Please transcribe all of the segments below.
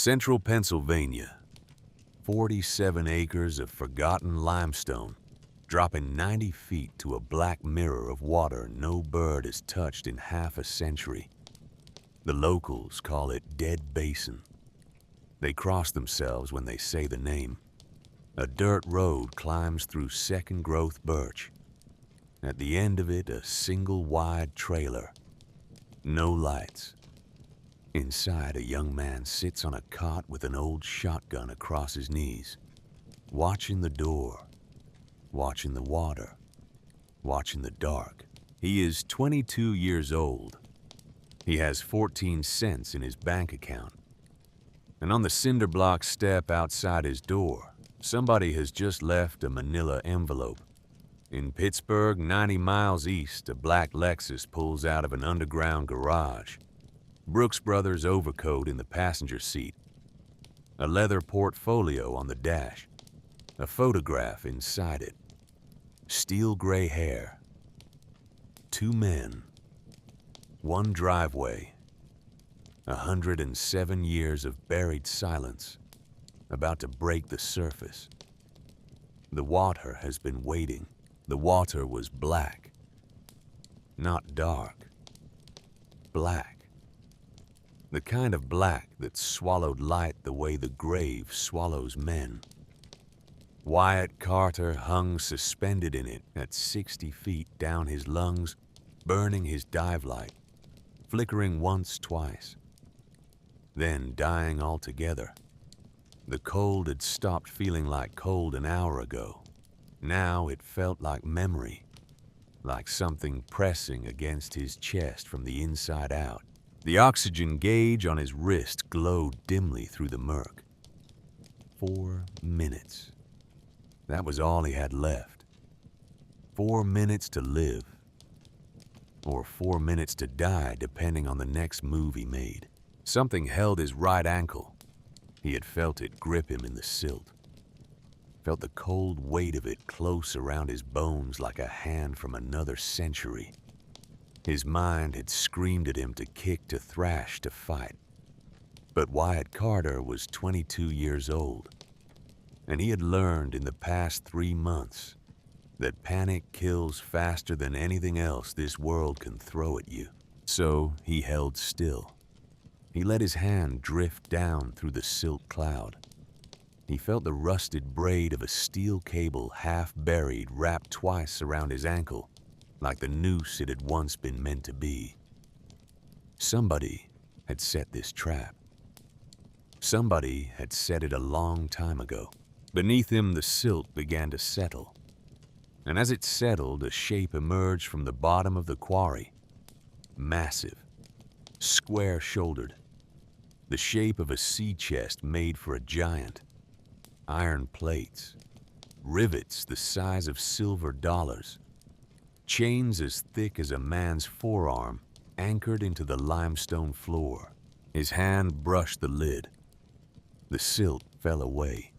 Central Pennsylvania. 47 acres of forgotten limestone, dropping 90 feet to a black mirror of water no bird has touched in half a century. The locals call it Dead Basin. They cross themselves when they say the name. A dirt road climbs through second-growth birch. At the end of it, a single wide trailer. No lights. Inside, a young man sits on a cot with an old shotgun across his knees, watching the door, watching the water, watching the dark. He is 22 years old. He has 14 cents in his bank account. And on the cinder block step outside his door, somebody has just left a manila envelope. In Pittsburgh, 90 miles east, a black Lexus pulls out of an underground garage. Brooks Brothers overcoat in the passenger seat. A leather portfolio on the dash. A photograph inside it. Steel gray hair. 2 men. 1 driveway. 107 years of buried silence, about to break the surface. The water has been waiting. The water was black. Not dark. Black. The kind of black that swallowed light the way the grave swallows men. Wyatt Carter hung suspended in it at 60 feet down his lungs, burning his dive light, flickering once, twice, then dying altogether. The cold had stopped feeling like cold an hour ago. Now it felt like memory, like something pressing against his chest from the inside out. The oxygen gauge on his wrist glowed dimly through the murk. 4 minutes. That was all he had left. 4 minutes to live. Or 4 minutes to die, depending on the next move he made. Something held his right ankle. He had felt it grip him in the silt. Felt the cold weight of it close around his bones like a hand from another century. His mind had screamed at him to kick, to thrash, to fight. But Wyatt Carter was 22 years old, and he had learned in the past 3 months that panic kills faster than anything else this world can throw at you. So he held still. He let his hand drift down through the silt cloud. He felt the rusted braid of a steel cable half buried wrapped twice around his ankle, like the noose it had once been meant to be. Somebody had set this trap. Somebody had set it a long time ago. Beneath him, the silt began to settle. And as it settled, a shape emerged from the bottom of the quarry. Massive, square-shouldered, the shape of a sea chest made for a giant. Iron plates, rivets the size of silver dollars, chains as thick as a man's forearm anchored into the limestone floor. His hand brushed the lid. The silt fell away.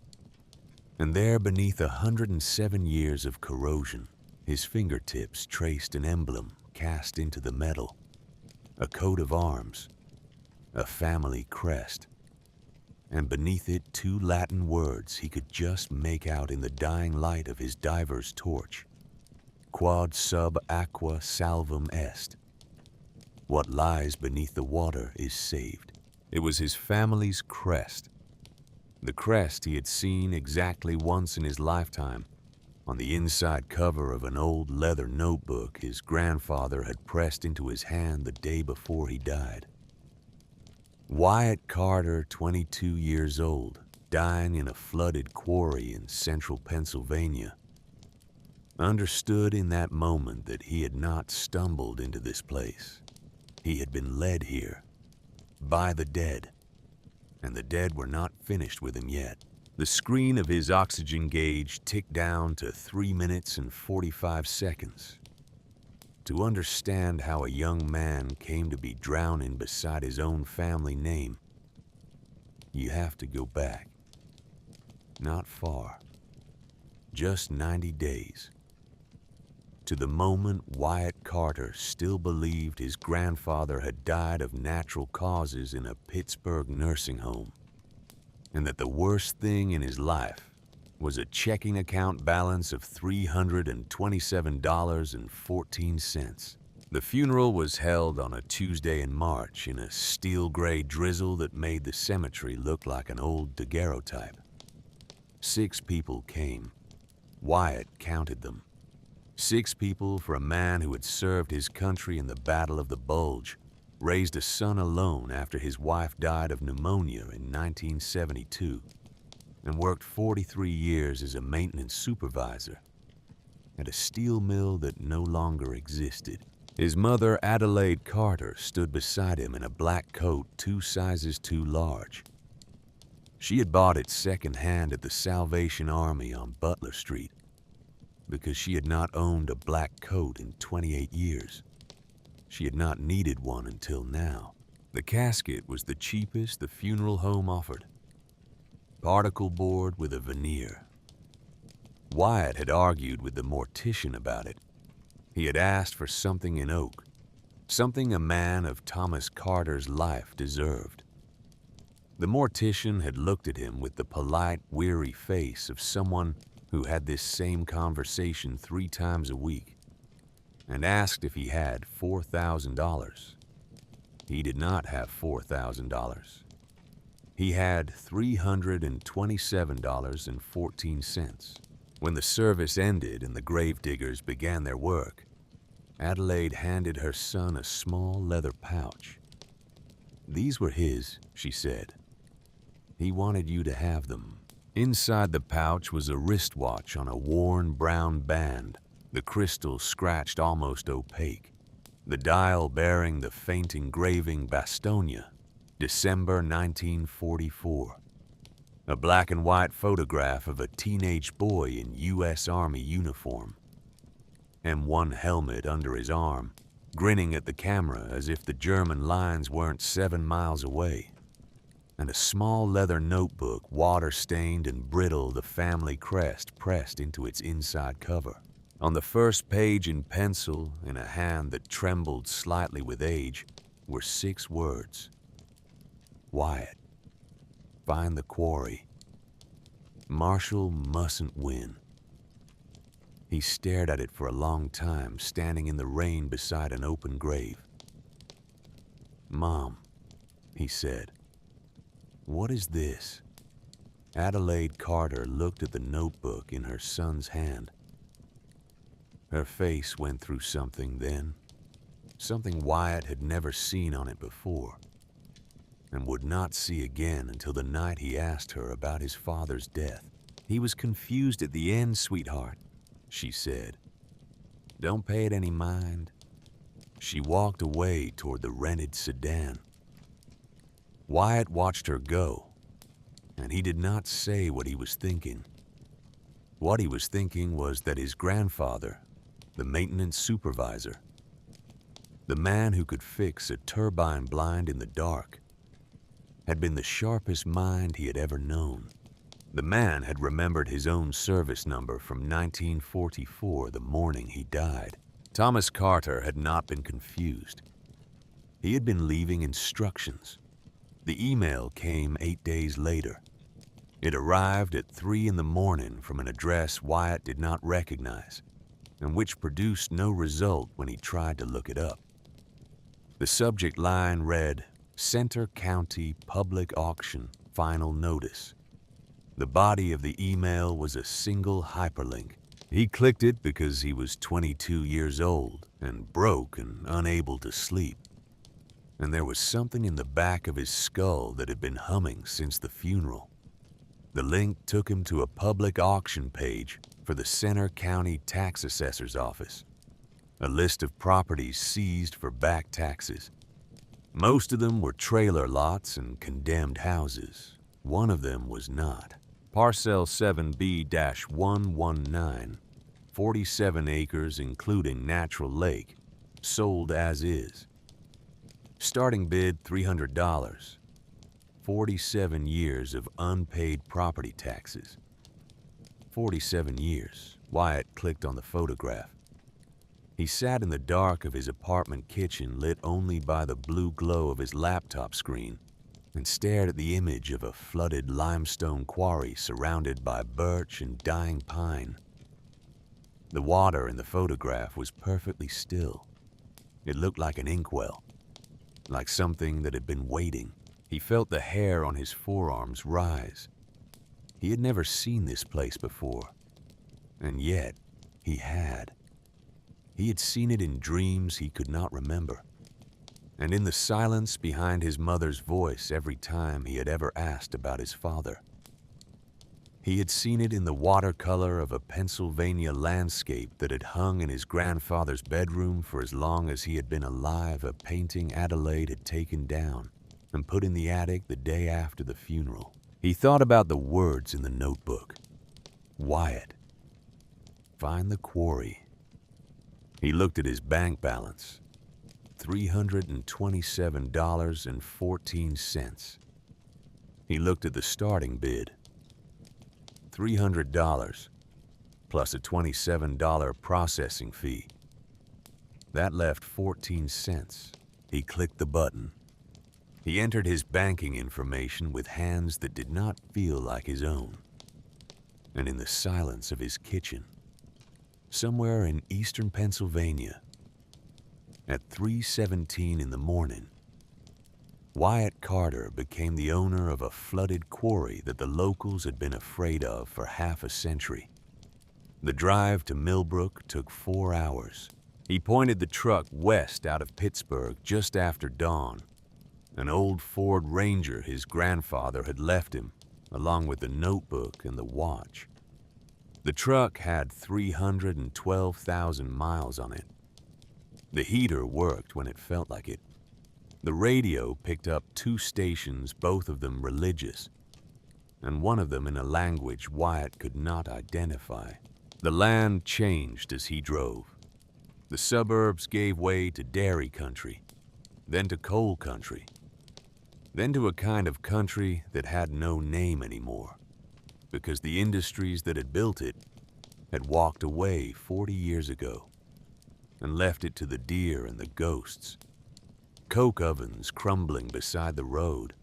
And there, beneath 107 years of corrosion, his fingertips traced an emblem cast into the metal. A coat of arms, a family crest, and beneath it 2 Latin words he could just make out in the dying light of his diver's torch. Quod sub aqua salvum est. What lies beneath the water is saved. It was his family's crest. The crest he had seen exactly once in his lifetime, on the inside cover of an old leather notebook his grandfather had pressed into his hand the day before he died. Wyatt Carter, 22 years old, dying in a flooded quarry in central Pennsylvania, understood in that moment that he had not stumbled into this place. He had been led here by the dead, and the dead were not finished with him yet. The screen of his oxygen gauge ticked down to 3 minutes and 45 seconds. To understand how a young man came to be drowning beside his own family name, you have to go back. Not far. Just 90 days. To the moment Wyatt Carter still believed his grandfather had died of natural causes in a Pittsburgh nursing home. and that the worst thing in his life was a checking account balance of $327.14. The funeral was held on a Tuesday in March in a steel-gray drizzle that made the cemetery look like an old daguerreotype. 6 people came. Wyatt counted them. 6 people for a man who had served his country in the Battle of the Bulge, raised a son alone after his wife died of pneumonia in 1972, and worked 43 years as a maintenance supervisor at a steel mill that no longer existed. His mother, Adelaide Carter, stood beside him in a black coat 2 sizes too large. She had bought it secondhand at the Salvation Army on Butler Street because she had not owned a black coat in 28 years. She had not needed one until now. The casket was the cheapest the funeral home offered. Particle board with a veneer. Wyatt had argued with the mortician about it. He had asked for something in oak, something a man of Thomas Carter's life deserved. The mortician had looked at him with the polite, weary face of someone who had this same conversation 3 times a week, and asked if he had $4,000. He did not have $4,000. He had $327.14. When the service ended and the gravediggers began their work, Adelaide handed her son a small leather pouch. "These were his," she said. "He wanted you to have them." Inside the pouch was a wristwatch on a worn brown band, the crystal scratched almost opaque, the dial bearing the faint engraving Bastonia, December 1944. A black and white photograph of a teenage boy in U.S. Army uniform. M1 helmet under his arm, grinning at the camera as if the German lines weren't 7 miles away. And a small leather notebook, water-stained and brittle, the family crest pressed into its inside cover. On the first page in pencil, in a hand that trembled slightly with age, were 6 words. Wyatt. Find the quarry. Marshall mustn't win. He stared at it for a long time, standing in the rain beside an open grave. "Mom," he said, "what is this?" Adelaide Carter looked at the notebook in her son's hand. Her face went through something then, something Wyatt had never seen on it before, and would not see again until the night he asked her about his father's death. "He was confused at the end, sweetheart," she said. "Don't pay it any mind." She walked away toward the rented sedan. Wyatt watched her go, and he did not say what he was thinking. What he was thinking was that his grandfather, the maintenance supervisor, the man who could fix a turbine blind in the dark, had been the sharpest mind he had ever known. The man had remembered his own service number from 1944, the morning he died. Thomas Carter had not been confused. He had been leaving instructions. The email came 8 days later. It arrived at 3 in the morning from an address Wyatt did not recognize, and which produced no result when he tried to look it up. The subject line read, "Center County Public Auction, Final Notice." The body of the email was a single hyperlink. He clicked it because he was 22 years old and broke and unable to sleep. And there was something in the back of his skull that had been humming since the funeral. The link took him to a public auction page for the Center County Tax Assessor's Office, a list of properties seized for back taxes. Most of them were trailer lots and condemned houses. One of them was not. Parcel 7B-119, 47 acres including natural lake, sold as is. Starting bid $300. 47 years of unpaid property taxes. 47 years. Wyatt clicked on the photograph. He sat in the dark of his apartment kitchen, lit only by the blue glow of his laptop screen, and stared at the image of a flooded limestone quarry surrounded by birch and dying pine. The water in the photograph was perfectly still. It looked like an inkwell, like something that had been waiting. He felt the hair on his forearms rise. He had never seen this place before, and yet he had. He had seen it in dreams he could not remember, and in the silence behind his mother's voice every time he had ever asked about his father. He had seen it in the watercolor of a Pennsylvania landscape that had hung in his grandfather's bedroom for as long as he had been alive, a painting Adelaide had taken down and put in the attic the day after the funeral. He thought about the words in the notebook. Wyatt. Find the quarry. He looked at his bank balance. $327.14. He looked at the starting bid. $300 plus a $27 processing fee. That left 14 cents. He clicked the button. He entered his banking information with hands that did not feel like his own. And in the silence of his kitchen, somewhere in eastern Pennsylvania, at 3:17 in the morning, Wyatt Carter became the owner of a flooded quarry that the locals had been afraid of for half a century. The drive to Millbrook took 4 hours. He pointed the truck west out of Pittsburgh just after dawn. An old Ford Ranger his grandfather had left him, along with the notebook and the watch. The truck had 312,000 miles on it. The heater worked when it felt like it. The radio picked up 2 stations, both of them religious, and one of them in a language Wyatt could not identify. The land changed as he drove. The suburbs gave way to dairy country, then to coal country, then to a kind of country that had no name anymore, because the industries that had built it had walked away 40 years ago and left it to the deer and the ghosts. Coke ovens crumbling beside the road,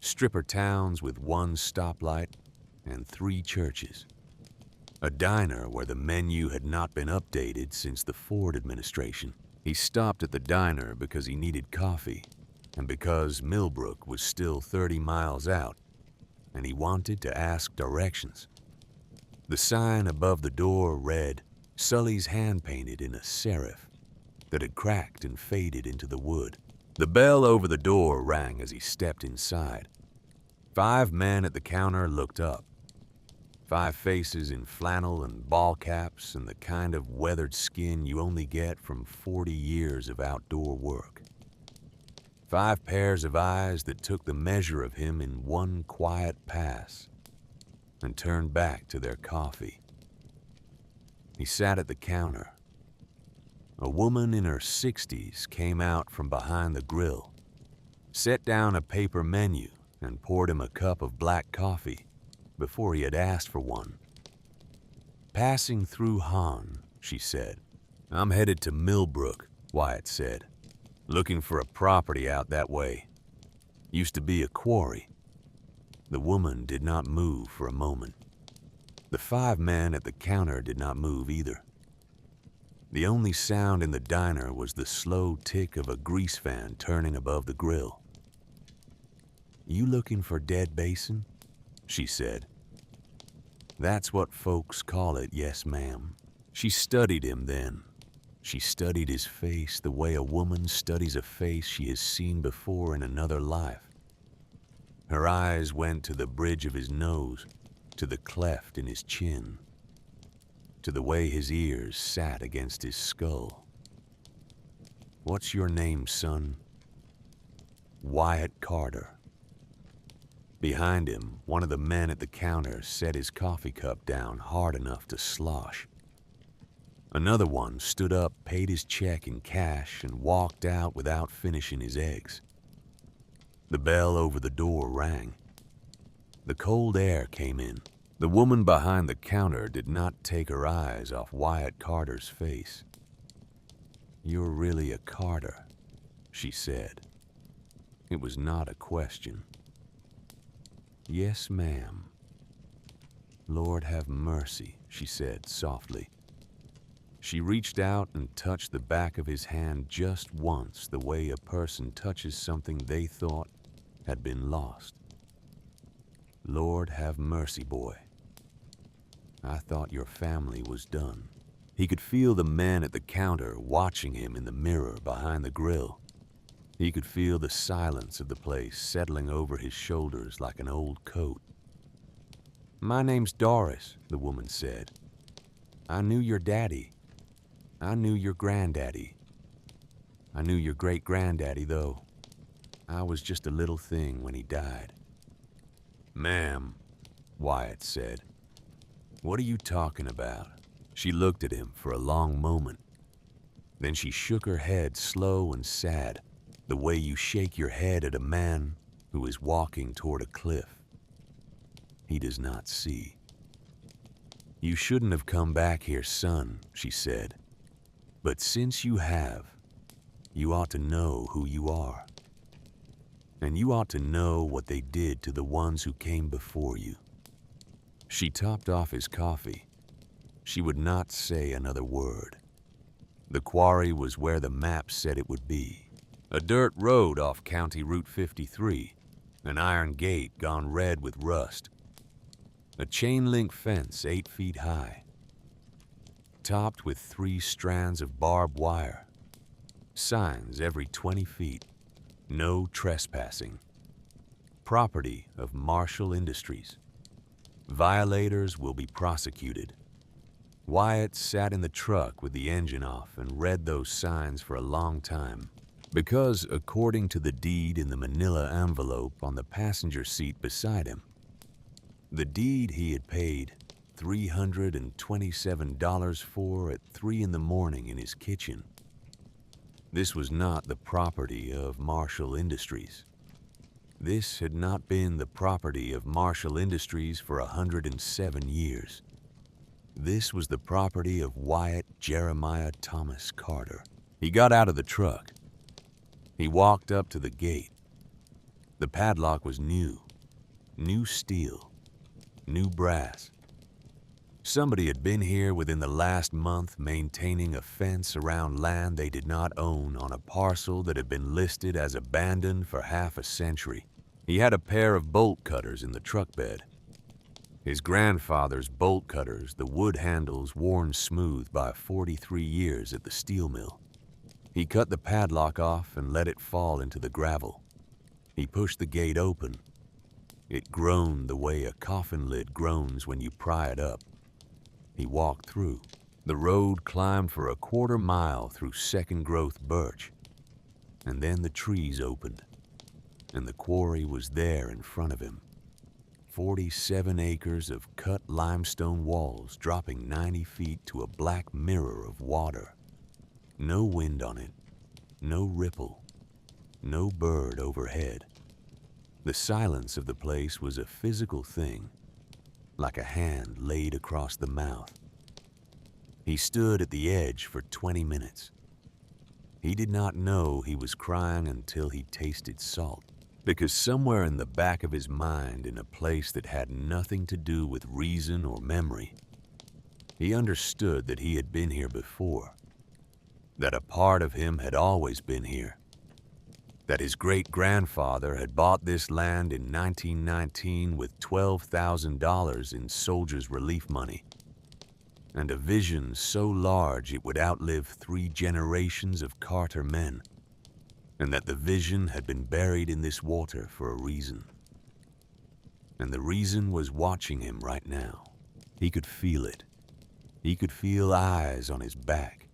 stripper towns with 1 stoplight and 3 churches, a diner where the menu had not been updated since the Ford administration. He stopped at the diner because he needed coffee and because Millbrook was still 30 miles out, and he wanted to ask directions. The sign above the door read, Sully's hand-painted in a serif that had cracked and faded into the wood. The bell over the door rang as he stepped inside. 5 men at the counter looked up. 5 faces in flannel and ball caps and the kind of weathered skin you only get from 40 years of outdoor work. 5 pairs of eyes that took the measure of him in one quiet pass and turned back to their coffee. He sat at the counter. A woman in her 60s came out from behind the grill, set down a paper menu, and poured him a cup of black coffee before he had asked for one. Passing through Hahn, she said. I'm headed to Millbrook, Wyatt said. Looking for a property out that way. Used to be a quarry. The woman did not move for a moment. The 5 men at the counter did not move either. The only sound in the diner was the slow tick of a grease fan turning above the grill. You looking for Dead Basin? She said. That's what folks call it, yes, ma'am. She studied him then. She studied his face the way a woman studies a face she has seen before in another life. Her eyes went to the bridge of his nose, to the cleft in his chin, to the way his ears sat against his skull. What's your name, son? Wyatt Carter. Behind him, one of the men at the counter set his coffee cup down hard enough to slosh. Another one stood up, paid his check in cash, and walked out without finishing his eggs. The bell over the door rang. The cold air came in. The woman behind the counter did not take her eyes off Wyatt Carter's face. You're really a Carter, she said. It was not a question. "Yes, ma'am." "Lord have mercy," she said softly. She reached out and touched the back of his hand just once, the way a person touches something they thought had been lost. "Lord have mercy, boy. I thought your family was done." He could feel the men at the counter watching him in the mirror behind the grill. He could feel the silence of the place settling over his shoulders like an old coat. "My name's Doris," the woman said. "I knew your daddy. I knew your granddaddy. I knew your great-granddaddy, though. I was just a little thing when he died." "Ma'am," Wyatt said, "what are you talking about?" She looked at him for a long moment. Then she shook her head slow and sad, the way you shake your head at a man who is walking toward a cliff. He does not see. "You shouldn't have come back here, son," she said. "But since you have, you ought to know who you are. And you ought to know what they did to the ones who came before you." She topped off his coffee. She would not say another word. The quarry was where the map said it would be. A dirt road off County Route 53, an iron gate gone red with rust, a chain-link fence 8 feet high, topped with 3 strands of barbed wire, signs every 20 feet, no trespassing, property of Marshall Industries. Violators will be prosecuted. Wyatt sat in the truck with the engine off and read those signs for a long time, because according to the deed in the manila envelope on the passenger seat beside him, the deed he had paid $327 for at 3 in the morning in his kitchen, this was not the property of Marshall Industries. This had not been the property of Marshall Industries for 107 years. This was the property of Wyatt Jeremiah Thomas Carter. He got out of the truck. He walked up to the gate. The padlock was new steel, new brass. Somebody had been here within the last month maintaining a fence around land they did not own on a parcel that had been listed as abandoned for half a century. He had a pair of bolt cutters in the truck bed. His grandfather's bolt cutters, the wood handles worn smooth by 43 years at the steel mill. He cut the padlock off and let it fall into the gravel. He pushed the gate open. It groaned the way a coffin lid groans when you pry it up. He walked through. The road climbed for a quarter mile through second-growth birch. And then the trees opened, and the quarry was there in front of him. 47 acres of cut limestone walls dropping 90 feet to a black mirror of water. No wind on it, no ripple, no bird overhead. The silence of the place was a physical thing, like a hand laid across the mouth. He stood at the edge for 20 minutes. He did not know he was crying until he tasted salt, because somewhere in the back of his mind, in a place that had nothing to do with reason or memory, he understood that he had been here before, that a part of him had always been here, that his great-grandfather had bought this land in 1919 with $12,000 in soldiers' relief money, and a vision so large it would outlive 3 generations of Carter men, and that the vision had been buried in this water for a reason. And the reason was watching him right now. He could feel it. He could feel eyes on his back.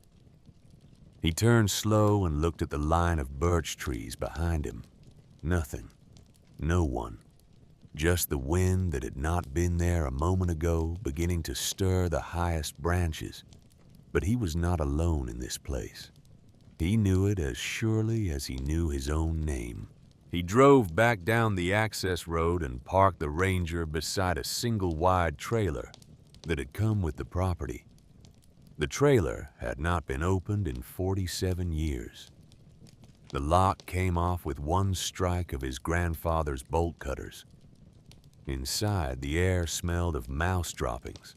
He turned slow and looked at the line of birch trees behind him. Nothing. No one. Just the wind that had not been there a moment ago beginning to stir the highest branches. But he was not alone in this place. He knew it as surely as he knew his own name. He drove back down the access road and parked the Ranger beside a single-wide trailer that had come with the property. The trailer had not been opened in 47 years. The lock came off with one strike of his grandfather's bolt cutters. Inside, the air smelled of mouse droppings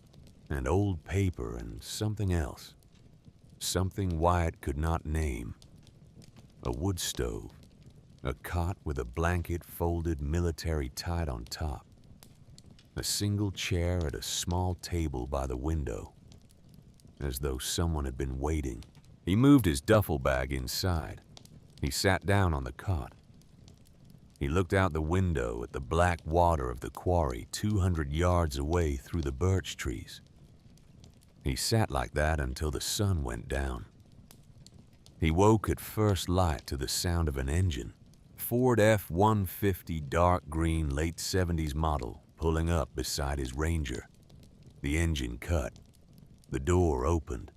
and old paper and something else. Something Wyatt could not name. A wood stove, a cot with a blanket folded military tight on top, a single chair at a small table by the window, as though someone had been waiting. He moved his duffel bag inside. He sat down on the cot. He looked out the window at the black water of the quarry 200 yards away through the birch trees. He sat like that until the sun went down. He woke at first light to the sound of an engine. Ford F-150 dark green late 70s model pulling up beside his Ranger. The engine cut. The door opened.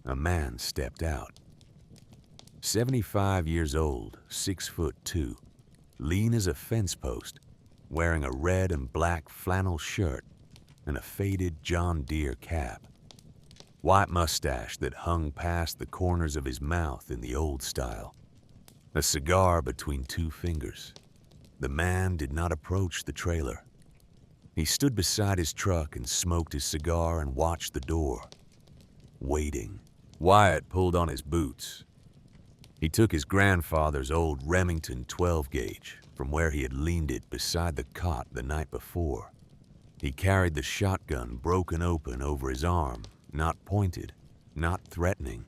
A man stepped out. 75 years old, 6'2", lean as a fence post, wearing a red and black flannel shirt and a faded John Deere cap. White mustache that hung past the corners of his mouth in the old style. A cigar between two fingers. The man did not approach the trailer. He stood beside his truck and smoked his cigar and watched the door, waiting. Wyatt pulled on his boots. He took his grandfather's old Remington 12-gauge from where he had leaned it beside the cot the night before. He carried the shotgun broken open over his arm, not pointed, not threatening.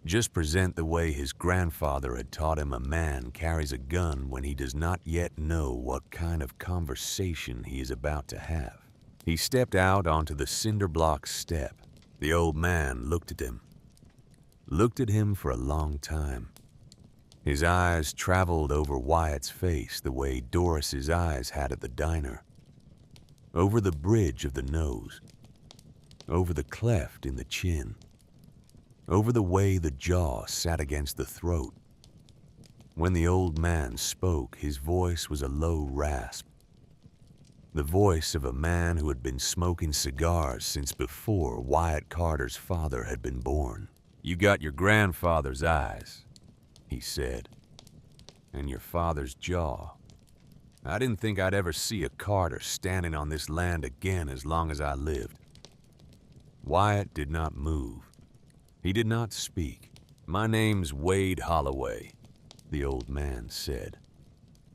Just present the way his grandfather had taught him a man carries a gun when he does not yet know what kind of conversation he is about to have. He stepped out onto the cinder block step. The old man looked at him. Looked at him for a long time. His eyes traveled over Wyatt's face the way Doris's eyes had at the diner. Over the bridge of the nose. Over the cleft in the chin. Over the way the jaw sat against the throat. When the old man spoke, his voice was a low rasp. The voice of a man who had been smoking cigars since before Wyatt Carter's father had been born. "You got your grandfather's eyes," he said, "and your father's jaw. I didn't think I'd ever see a Carter standing on this land again as long as I lived." Wyatt did not move. He did not speak. "My name's Wade Holloway," the old man said.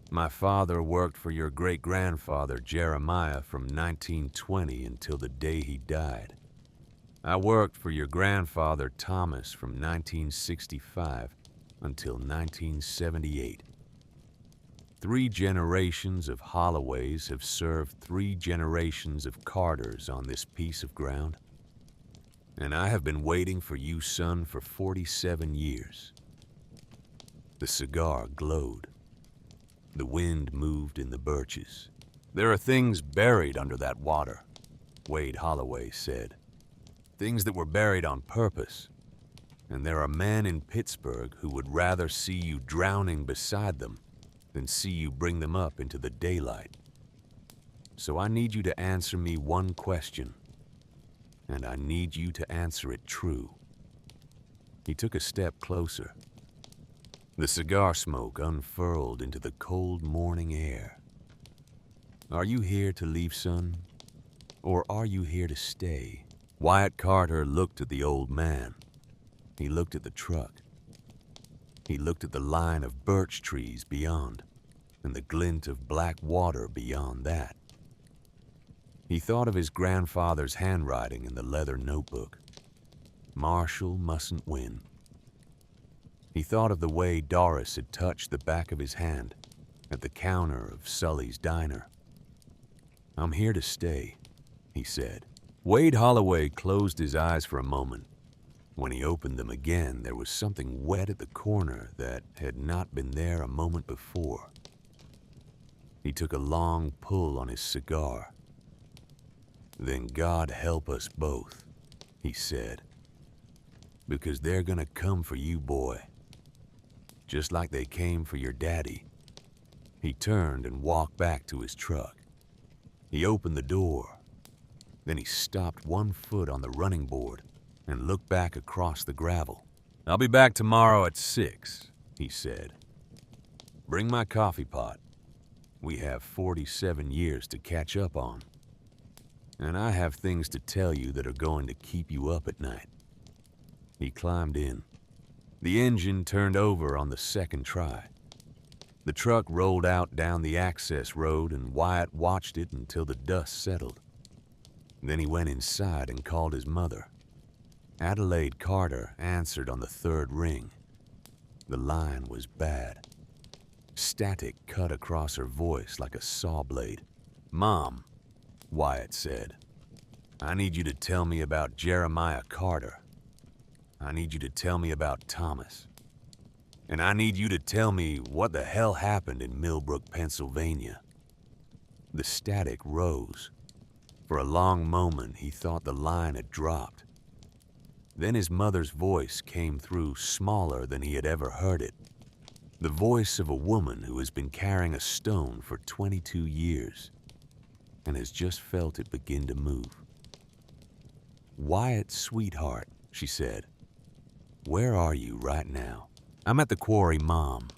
"My father worked for your great-grandfather Jeremiah from 1920 until the day he died. I worked for your grandfather Thomas from 1965 until 1978. 3 generations of Holloways have served 3 generations of Carters on this piece of ground. And I have been waiting for you, son, for 47 years. The cigar glowed. The wind moved in the birches. "There are things buried under that water," Wade Holloway said. "Things that were buried on purpose. And there are men in Pittsburgh who would rather see you drowning beside them than see you bring them up into the daylight. So I need you to answer me one question. And I need you to answer it true." He took a step closer. The cigar smoke unfurled into the cold morning air. "Are you here to leave, son? Or are you here to stay?" Wyatt Carter looked at the old man. He looked at the truck. He looked at the line of birch trees beyond, and the glint of black water beyond that. He thought of his grandfather's handwriting in the leather notebook. "Marshall mustn't win." He thought of the way Doris had touched the back of his hand at the counter of Sully's diner. "I'm here to stay," he said. Wade Holloway closed his eyes for a moment. When he opened them again, there was something wet at the corner that had not been there a moment before. He took a long pull on his cigar. "Then God help us both," he said. "Because they're gonna come for you, boy. Just like they came for your daddy." He turned and walked back to his truck. He opened the door. Then he stopped 1 foot on the running board and looked back across the gravel. "I'll be back tomorrow at 6, he said. Bring my coffee pot. We have 47 years to catch up on. And I have things to tell you that are going to keep you up at night. He climbed in. The engine turned over on the second try. The truck rolled out down the access road and Wyatt watched it until the dust settled. Then he went inside and called his mother. Adelaide Carter answered on the third ring. The line was bad. Static cut across her voice like a saw blade. "Mom," Wyatt said, "I need you to tell me about Jeremiah Carter. I need you to tell me about Thomas. And I need you to tell me what the hell happened in Millbrook, Pennsylvania." The static rose. For a long moment, he thought the line had dropped. Then his mother's voice came through, smaller than he had ever heard it. The voice of a woman who has been carrying a stone for 22 years and has just felt it begin to move. "Wyatt, sweetheart," she said, "where are you right now?" "I'm at the Quarry, Mom."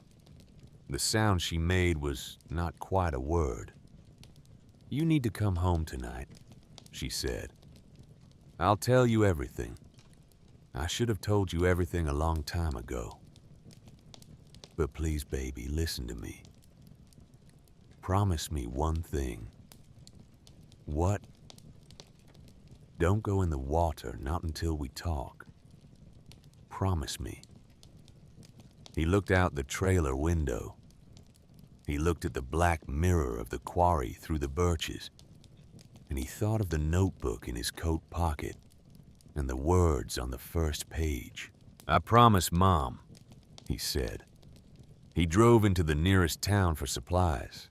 The sound she made was not quite a word. "You need to come home tonight," she said. "I'll tell you everything. I should have told you everything a long time ago. But please, baby, listen to me. Promise me one thing." "What?" "Don't go in the water, not until we talk. Promise me." He looked out the trailer window. He looked at the black mirror of the quarry through the birches, and he thought of the notebook in his coat pocket and the words on the first page. "I promise, Mom," he said. He drove into the nearest town for supplies.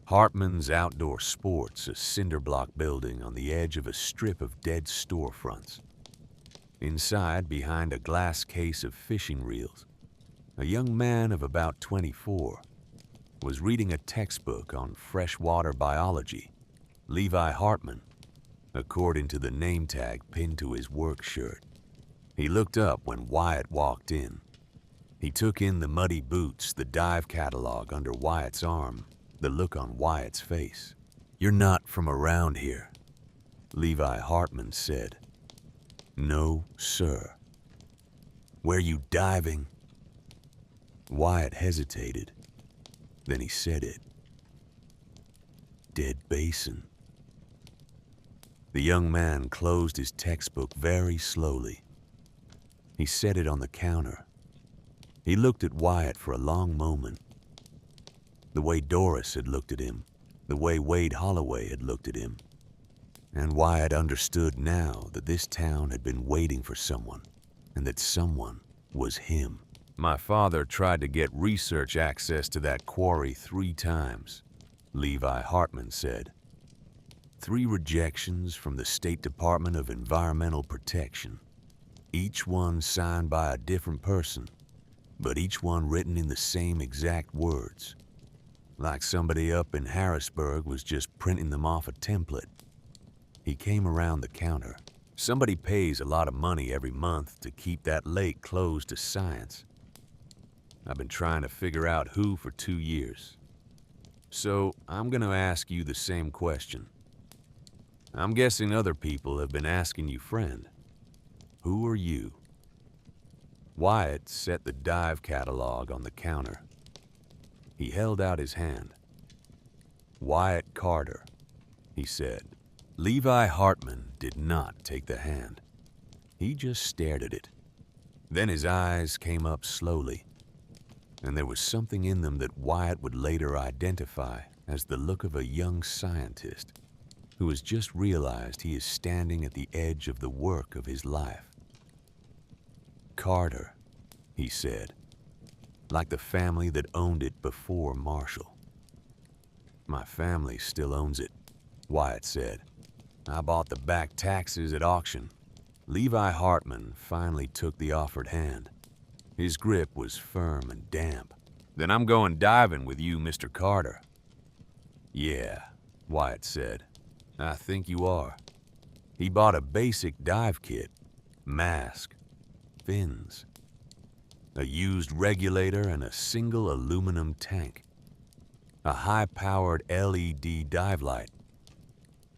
Hartman's Outdoor Sports, a cinder block building on the edge of a strip of dead storefronts. Inside, behind a glass case of fishing reels, a young man of about 24 was reading a textbook on freshwater biology. Levi Hartman, according to the name tag pinned to his work shirt. He looked up when Wyatt walked in. He took in the muddy boots, the dive catalog under Wyatt's arm, the look on Wyatt's face. "You're not from around here," Levi Hartman said. "No, sir." "Where you diving?" Wyatt hesitated. Then he said it. "Dead Basin." The young man closed his textbook very slowly. He set it on the counter. He looked at Wyatt for a long moment. The way Doris had looked at him, the way Wade Holloway had looked at him. And Wyatt understood now that this town had been waiting for someone, and that someone was him. "My father tried to get research access to that quarry 3 times, Levi Hartman said. 3 rejections from the State Department of Environmental Protection, each one signed by a different person, but each one written in the same exact words, like somebody up in Harrisburg was just printing them off a template." He came around the counter. "Somebody pays a lot of money every month to keep that lake closed to science. I've been trying to figure out who for 2 years. So I'm going to ask you the same question. I'm guessing other people have been asking you, friend. Who are you?" Wyatt set the dive catalog on the counter. He held out his hand. "Wyatt Carter," he said. Levi Hartman did not take the hand. He just stared at it. Then his eyes came up slowly, and there was something in them that Wyatt would later identify as the look of a young scientist who has just realized he is standing at the edge of the work of his life. "Carter," he said, like the family that owned it before Marshall. "My family still owns it," Wyatt said. "I bought the back taxes at auction." Levi Hartman finally took the offered hand. His grip was firm and damp. "Then I'm going diving with you, Mr. Carter." "Yeah," Wyatt said. "I think you are." He bought a basic dive kit, mask, fins. a used regulator, and a single aluminum tank. A high-powered LED dive light.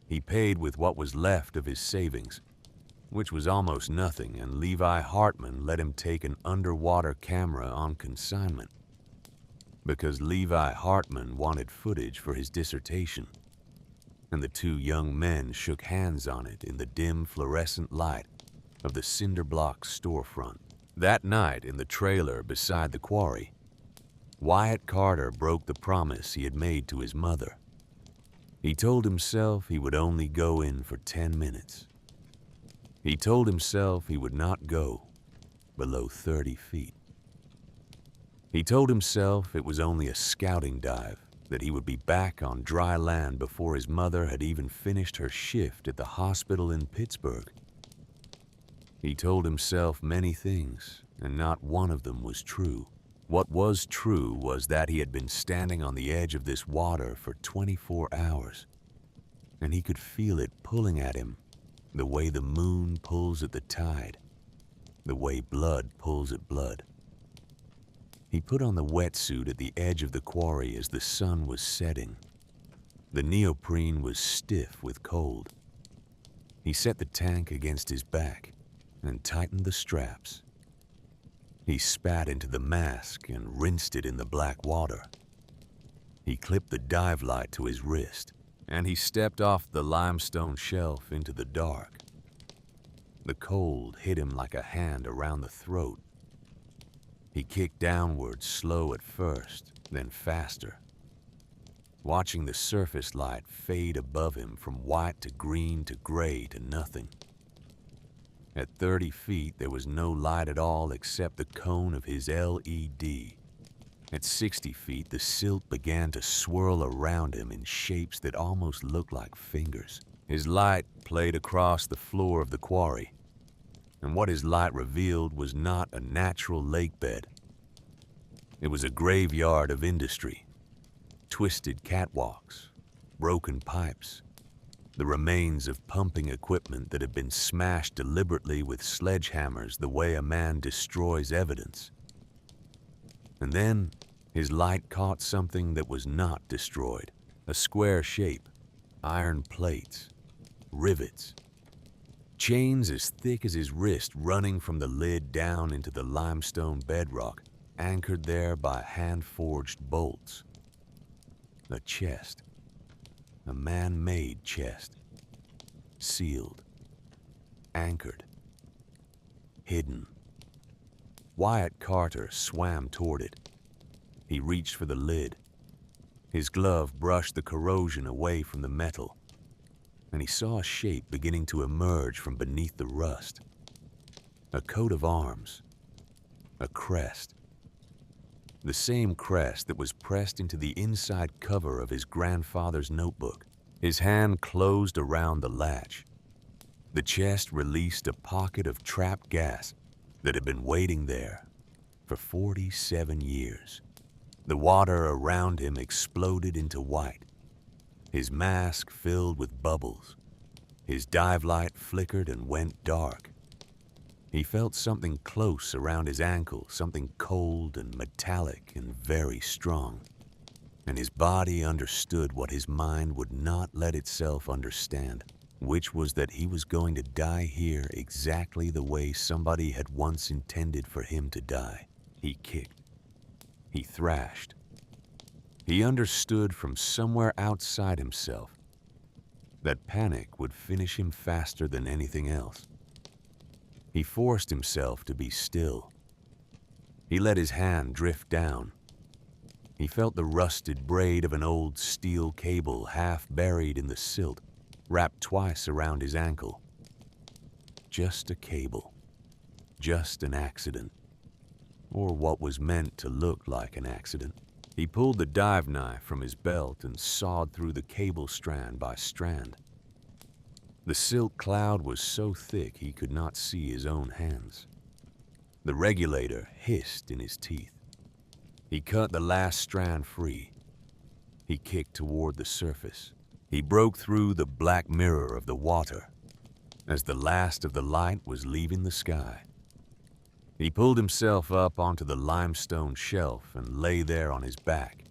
He paid with what was left of his savings, which was almost nothing, and Levi Hartman let him take an underwater camera on consignment because Levi Hartman wanted footage for his dissertation, and the two young men shook hands on it in the dim fluorescent light of the cinder block storefront. That night in the trailer beside the quarry, Wyatt Carter broke the promise he had made to his mother. He told himself he would only go in for 10 minutes. He told himself he would not go below 30 feet. He told himself it was only a scouting dive, that he would be back on dry land before his mother had even finished her shift at the hospital in Pittsburgh. He told himself many things, and not one of them was true. What was true was that he had been standing on the edge of this water for 24 hours, and he could feel it pulling at him, the way the moon pulls at the tide, the way blood pulls at blood. He put on the wetsuit at the edge of the quarry as the sun was setting. The neoprene was stiff with cold. He set the tank against his back and tightened the straps. He spat into the mask and rinsed it in the black water. He clipped the dive light to his wrist, and he stepped off the limestone shelf into the dark. The cold hit him like a hand around the throat. He kicked downward, slow at first, then faster, watching the surface light fade above him from white to green to gray to nothing. At 30 feet, there was no light at all except the cone of his LED. At 60 feet, the silt began to swirl around him in shapes that almost looked like fingers. His light played across the floor of the quarry, and what his light revealed was not a natural lake bed. It was a graveyard of industry, twisted catwalks, broken pipes, the remains of pumping equipment that had been smashed deliberately with sledgehammers the way a man destroys evidence. And then his light caught something that was not destroyed, a square shape, iron plates, rivets, chains as thick as his wrist running from the lid down into the limestone bedrock, anchored there by hand-forged bolts. A chest, a man-made chest, sealed, anchored, hidden. Wyatt Carter swam toward it. He reached for the lid. His glove brushed the corrosion away from the metal, and he saw a shape beginning to emerge from beneath the rust. A coat of arms, a crest. The same crest that was pressed into the inside cover of his grandfather's notebook. His hand closed around the latch. The chest released a pocket of trapped gas that had been waiting there for 47 years. The water around him exploded into white. His mask filled with bubbles. His dive light flickered and went dark. He felt something close around his ankle, something cold and metallic and very strong. And his body understood what his mind would not let itself understand, which was that he was going to die here exactly the way somebody had once intended for him to die. He kicked. He thrashed. He understood from somewhere outside himself that panic would finish him faster than anything else. He forced himself to be still. He let his hand drift down. He felt the rusted braid of an old steel cable half buried in the silt, wrapped twice around his ankle. Just a cable. Just an accident. Or what was meant to look like an accident. He pulled the dive knife from his belt and sawed through the cable strand by strand. The silt cloud was so thick he could not see his own hands. The regulator hissed in his teeth. He cut the last strand free. He kicked toward the surface. He broke through the black mirror of the water as the last of the light was leaving the sky. He pulled himself up onto the limestone shelf and lay there on his back,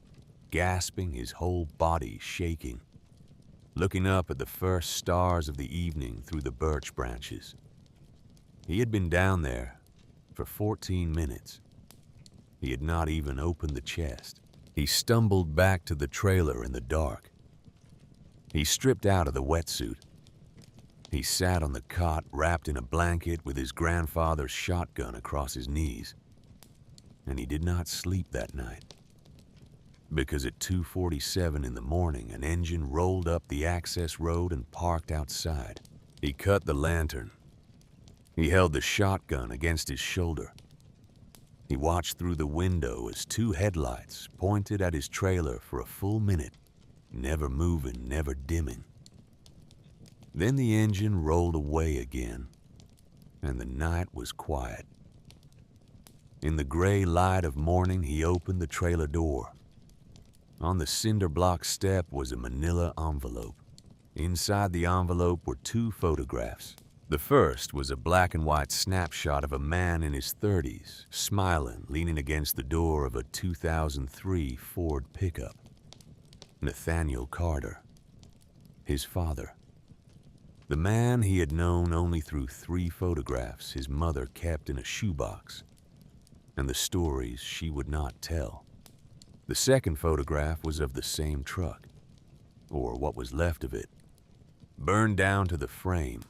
gasping, his whole body shaking, looking up at the first stars of the evening through the birch branches. He had been down there for 14 minutes. He had not even opened the chest. He stumbled back to the trailer in the dark. He stripped out of the wetsuit. He sat on the cot wrapped in a blanket with his grandfather's shotgun across his knees. And he did not sleep that night. Because at 2:47 in the morning, an engine rolled up the access road and parked outside. He cut the lantern. He held the shotgun against his shoulder. He watched through the window as two headlights pointed at his trailer for a full minute, never moving, never dimming. Then the engine rolled away again, and the night was quiet. In the gray light of morning, he opened the trailer door. On the cinder block step was a manila envelope. Inside the envelope were two photographs. The first was a black and white snapshot of a man in his 30s, smiling, leaning against the door of a 2003 Ford pickup. Nathaniel Carter, his father. The man he had known only through 3 photographs his mother kept in a shoebox, and the stories she would not tell. The second photograph was of the same truck, or what was left of it, burned down to the frame,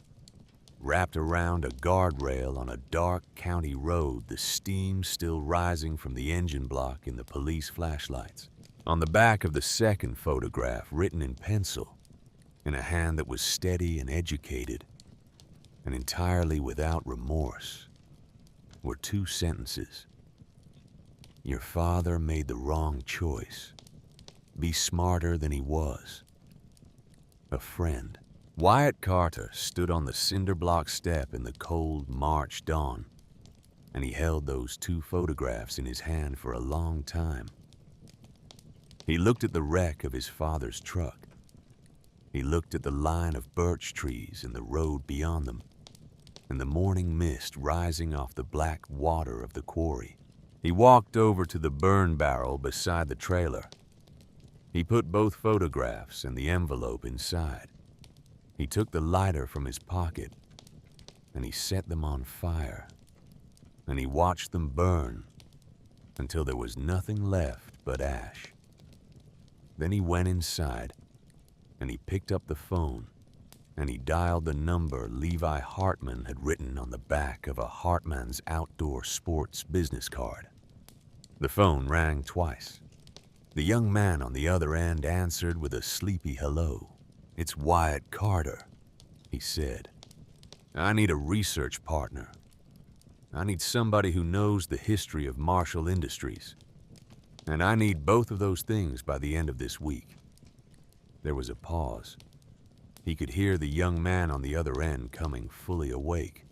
wrapped around a guardrail on a dark county road, the steam still rising from the engine block in the police flashlights. On the back of the second photograph, written in pencil, in a hand that was steady and educated, and entirely without remorse, were 2 sentences. Your father made the wrong choice. Be smarter than he was. A friend. Wyatt Carter stood on the cinder block step in the cold March dawn, and he held those 2 photographs in his hand for a long time. He looked at the wreck of his father's truck. He looked at the line of birch trees and the road beyond them, and the morning mist rising off the black water of the quarry. He walked over to the burn barrel beside the trailer. He put both photographs and the envelope inside. He took the lighter from his pocket, and he set them on fire, and he watched them burn until there was nothing left but ash. Then he went inside, and he picked up the phone, and he dialed the number Levi Hartman had written on the back of a Hartman's outdoor sports business card. The phone rang twice. The young man on the other end answered with a sleepy hello. It's Wyatt Carter, he said. I need a research partner. I need somebody who knows the history of Marshall Industries. And I need both of those things by the end of this week. There was a pause. He could hear the young man on the other end coming fully awake.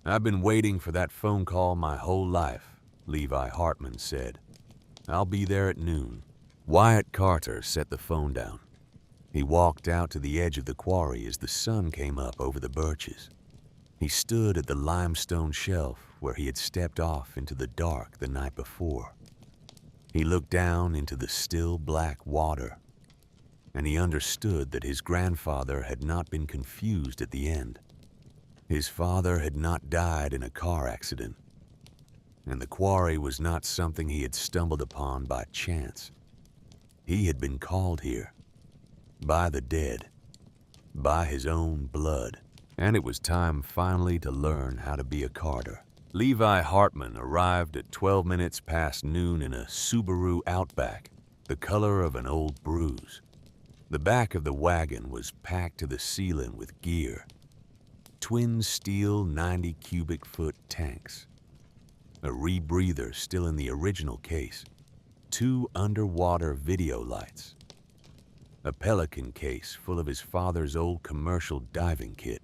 I've been waiting for that phone call my whole life, Levi Hartman said. I'll be there at noon. Wyatt Carter set the phone down. He walked out to the edge of the quarry as the sun came up over the birches. He stood at the limestone shelf where he had stepped off into the dark the night before. He looked down into the still black water, and he understood that his grandfather had not been confused at the end. His father had not died in a car accident, and the quarry was not something he had stumbled upon by chance. He had been called here, by the dead, by his own blood, and it was time finally to learn how to be a Carter. Levi Hartman arrived at 12 minutes past noon in a Subaru Outback, the color of an old bruise. The back of the wagon was packed to the ceiling with gear. Twin steel 90 cubic foot tanks. A rebreather still in the original case. 2 underwater video lights. A Pelican case full of his father's old commercial diving kit.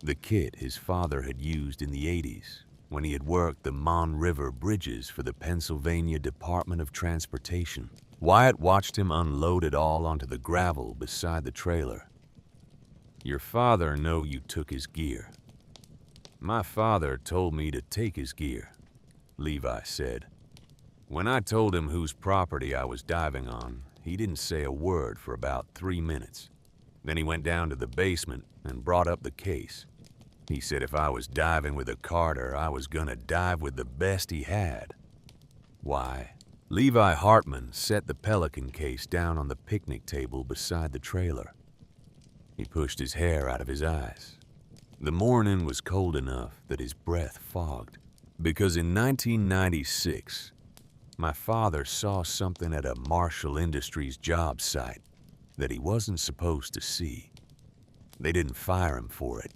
The kit his father had used in the 80s when he had worked the Mon River bridges for the Pennsylvania Department of Transportation. Wyatt watched him unload it all onto the gravel beside the trailer. Your father know you took his gear. My father told me to take his gear, Levi said. When I told him whose property I was diving on, he didn't say a word for about 3 minutes. Then he went down to the basement and brought up the case. He said if I was diving with a Carter, I was gonna dive with the best he had. Why? Levi Hartman set the Pelican case down on the picnic table beside the trailer. He pushed his hair out of his eyes. The morning was cold enough that his breath fogged, because in 1996, my father saw something at a Marshall Industries job site that he wasn't supposed to see. They didn't fire him for it.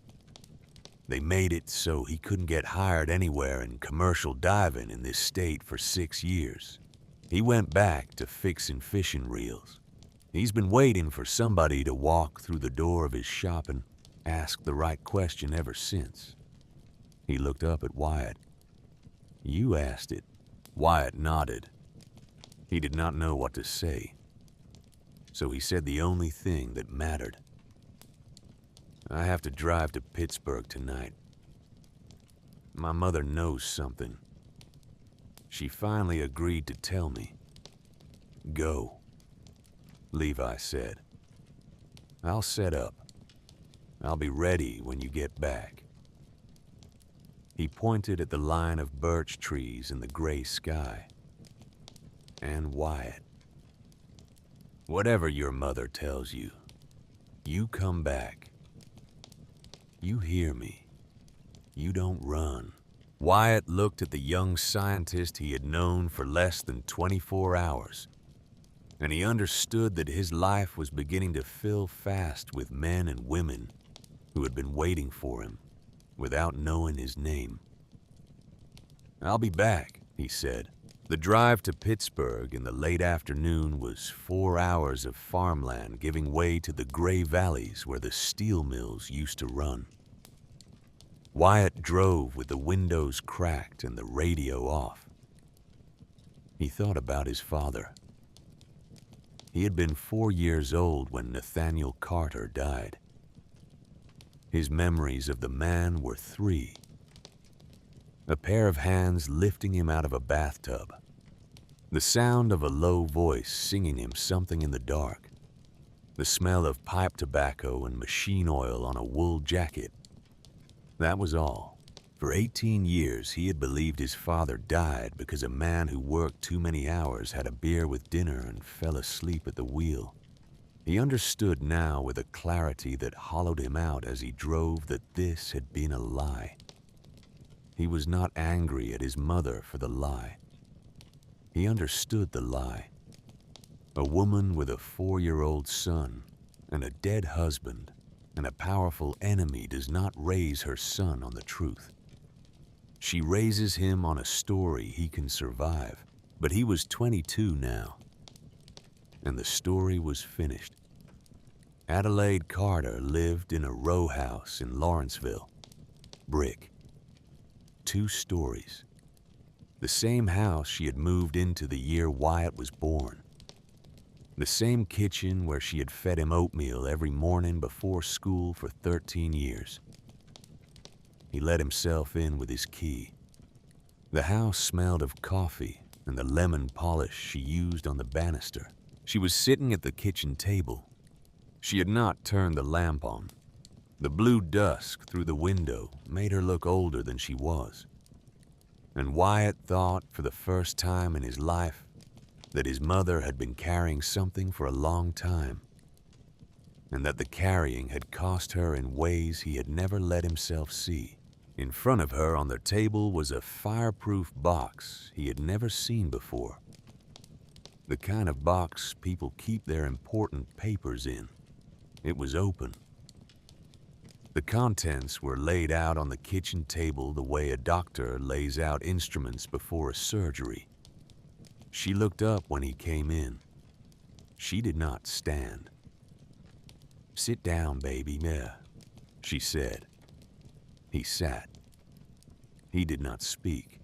They made it so he couldn't get hired anywhere in commercial diving in this state for 6 years. He went back to fixing fishing reels. He's been waiting for somebody to walk through the door of his shop and ask the right question ever since. He looked up at Wyatt. "You asked it." Wyatt nodded. He did not know what to say, so he said the only thing that mattered. "I have to drive to Pittsburgh tonight. My mother knows something. She finally agreed to tell me." "Go," Levi said. "I'll set up. I'll be ready when you get back." He pointed at the line of birch trees in the gray sky. "And Wyatt, whatever your mother tells you, you come back. You hear me? You don't run." Wyatt looked at the young scientist he had known for less than 24 hours, and he understood that his life was beginning to fill fast with men and women who had been waiting for him without knowing his name. "I'll be back," he said. The drive to Pittsburgh in the late afternoon was 4 hours of farmland giving way to the gray valleys where the steel mills used to run. Wyatt drove with the windows cracked and the radio off. He thought about his father. He had been 4 years old when Nathaniel Carter died. His memories of the man were 3. A pair of hands lifting him out of a bathtub. The sound of a low voice singing him something in the dark. The smell of pipe tobacco and machine oil on a wool jacket. That was all. For 18 years, he had believed his father died because a man who worked too many hours had a beer with dinner and fell asleep at the wheel. He understood now with a clarity that hollowed him out as he drove that this had been a lie. He was not angry at his mother for the lie. He understood the lie. A woman with a 4-year-old son and a dead husband and a powerful enemy does not raise her son on the truth. She raises him on a story he can survive, but he was 22 now, and the story was finished. Adelaide Carter lived in a row house in Lawrenceville. Brick. 2 stories. The same house she had moved into the year Wyatt was born. The same kitchen where she had fed him oatmeal every morning before school for 13 years. He let himself in with his key. The house smelled of coffee and the lemon polish she used on the banister. She was sitting at the kitchen table. She had not turned the lamp on. The blue dusk through the window made her look older than she was. And Wyatt thought for the first time in his life that his mother had been carrying something for a long time, and that the carrying had cost her in ways he had never let himself see. In front of her on the table was a fireproof box he had never seen before. The kind of box people keep their important papers in. It was open. The contents were laid out on the kitchen table the way a doctor lays out instruments before a surgery. She looked up when he came in. She did not stand. "Sit down, baby, she said. He sat. He did not speak.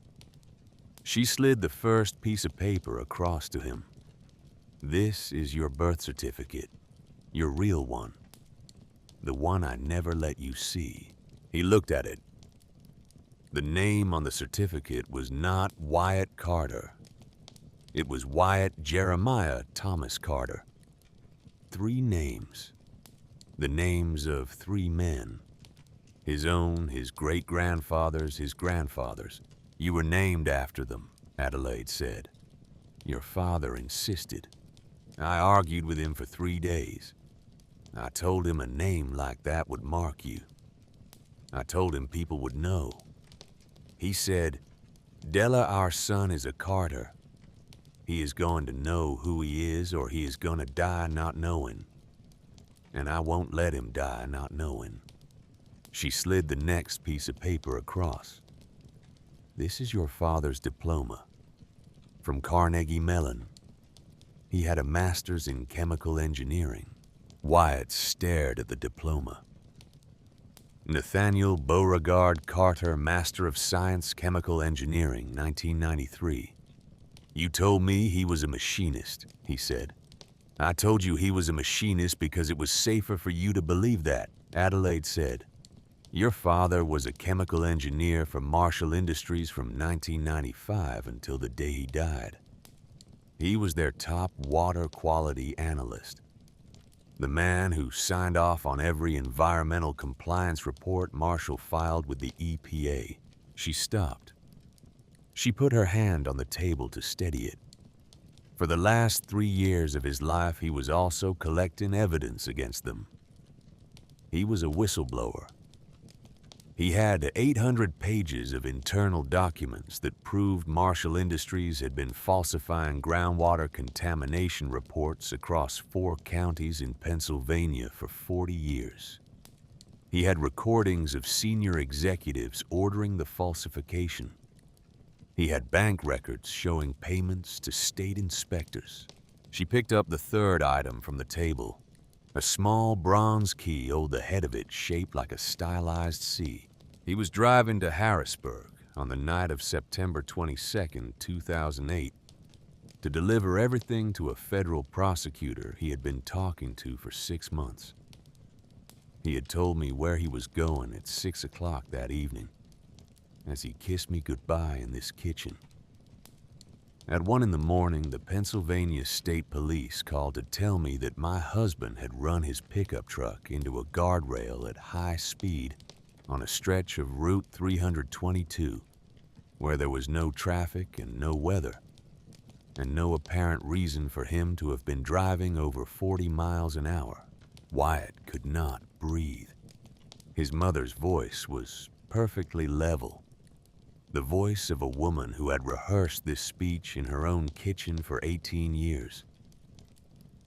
She slid the first piece of paper across to him. "This is your birth certificate, your real one. The one I never let you see." He looked at it. The name on the certificate was not Wyatt Carter. It was Wyatt Jeremiah Thomas Carter. 3 names. The names of 3 men. His own, his great-grandfather's, his grandfather's. You were named after them, Adelaide said. Your father insisted. I argued with him for 3 days. I told him a name like that would mark you. I told him people would know. He said, Della, our son, is a Carter. He is going to know who he is, or he is going to die not knowing. And I won't let him die not knowing. She slid the next piece of paper across. This is your father's diploma. From Carnegie Mellon. He had a master's in chemical engineering. Wyatt stared at the diploma. Nathaniel Beauregard Carter, Master of Science, Chemical Engineering, 1993. You told me he was a machinist, he said. I told you he was a machinist because it was safer for you to believe that, Adelaide said. Your father was a chemical engineer for Marshall Industries from 1995 until the day he died. He was their top water quality analyst. The man who signed off on every environmental compliance report Marshall filed with the EPA. She stopped. She put her hand on the table to steady it. For the last 3 years of his life, he was also collecting evidence against them. He was a whistleblower. He had 800 pages of internal documents that proved Marshall Industries had been falsifying groundwater contamination reports across 4 counties in Pennsylvania for 40 years. He had recordings of senior executives ordering the falsification. He had bank records showing payments to state inspectors. She picked up the 3rd item from the table. A small bronze key owed the head of it shaped like a stylized C. He was driving to Harrisburg on the night of September 22, 2008, to deliver everything to a federal prosecutor he had been talking to for 6 months. He had told me where he was going at 6 o'clock that evening, as he kissed me goodbye in this kitchen. At 1 in the morning, the Pennsylvania State Police called to tell me that my husband had run his pickup truck into a guardrail at high speed on a stretch of Route 322, where there was no traffic and no weather, and no apparent reason for him to have been driving over 40 miles an hour. Wyatt could not breathe. His mother's voice was perfectly level. The voice of a woman who had rehearsed this speech in her own kitchen for 18 years.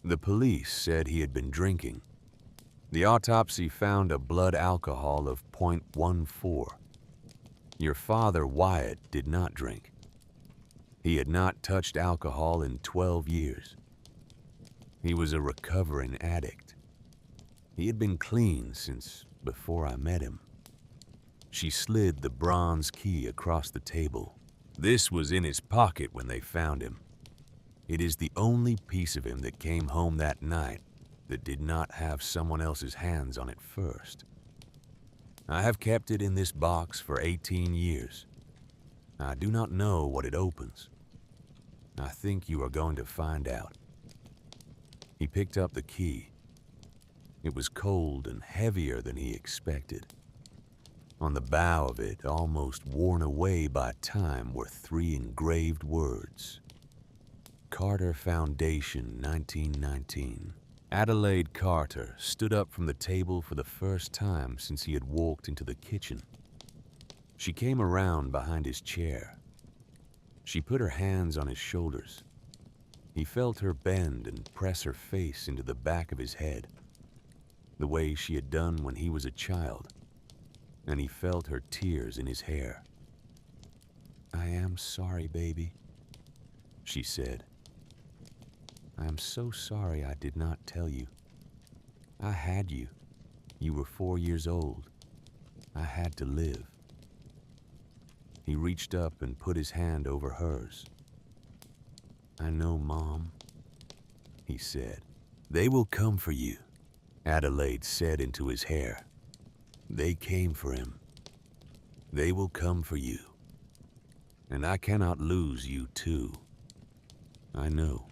The police said he had been drinking. The autopsy found a blood alcohol of 0.14. Your father, Wyatt, did not drink. He had not touched alcohol in 12 years. He was a recovering addict. He had been clean since before I met him. She slid the bronze key across the table. This was in his pocket when they found him. It is the only piece of him that came home that night that did not have someone else's hands on it first. I have kept it in this box for 18 years. I do not know what it opens. I think you are going to find out. He picked up the key. It was cold and heavier than he expected. On the bow of it, almost worn away by time, were 3 engraved words. Carter Foundation, 1919. Adelaide Carter stood up from the table for the first time since he had walked into the kitchen. She came around behind his chair. She put her hands on his shoulders. He felt her bend and press her face into the back of his head, the way she had done when he was a child, and he felt her tears in his hair. "I am sorry, baby," she said. "I am so sorry I did not tell you. I had you. You were 4 years old. I had to live." He reached up and put his hand over hers. "I know, Mom," he said. "They will come for you," Adelaide said into his hair. They came for him. They will come for you. And I cannot lose you too. I know,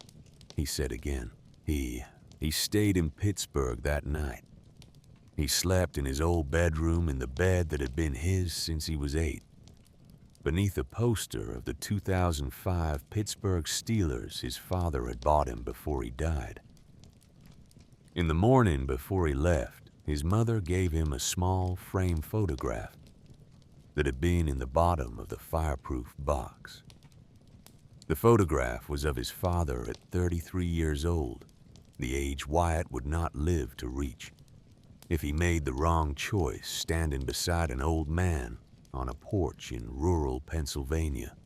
he said again. He stayed in Pittsburgh that night. He slept in his old bedroom in the bed that had been his since he was 8, beneath a poster of the 2005 Pittsburgh Steelers his father had bought him before he died. In the morning before he left, his mother gave him a small frame photograph that had been in the bottom of the fireproof box. The photograph was of his father at 33 years old, the age Wyatt would not live to reach if he made the wrong choice standing beside an old man on a porch in rural Pennsylvania.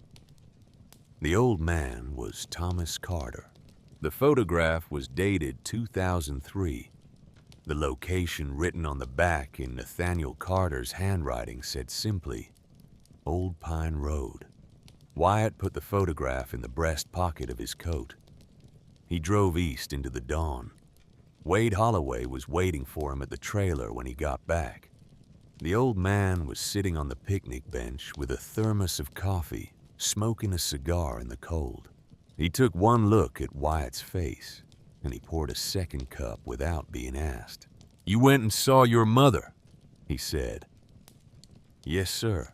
The old man was Thomas Carter. The photograph was dated 2003. The location written on the back in Nathaniel Carter's handwriting said simply, Old Pine Road. Wyatt put the photograph in the breast pocket of his coat. He drove east into the dawn. Wade Holloway was waiting for him at the trailer when he got back. The old man was sitting on the picnic bench with a thermos of coffee, smoking a cigar in the cold. He took one look at Wyatt's face, and he poured a second cup without being asked. You went and saw your mother, he said. Yes, sir.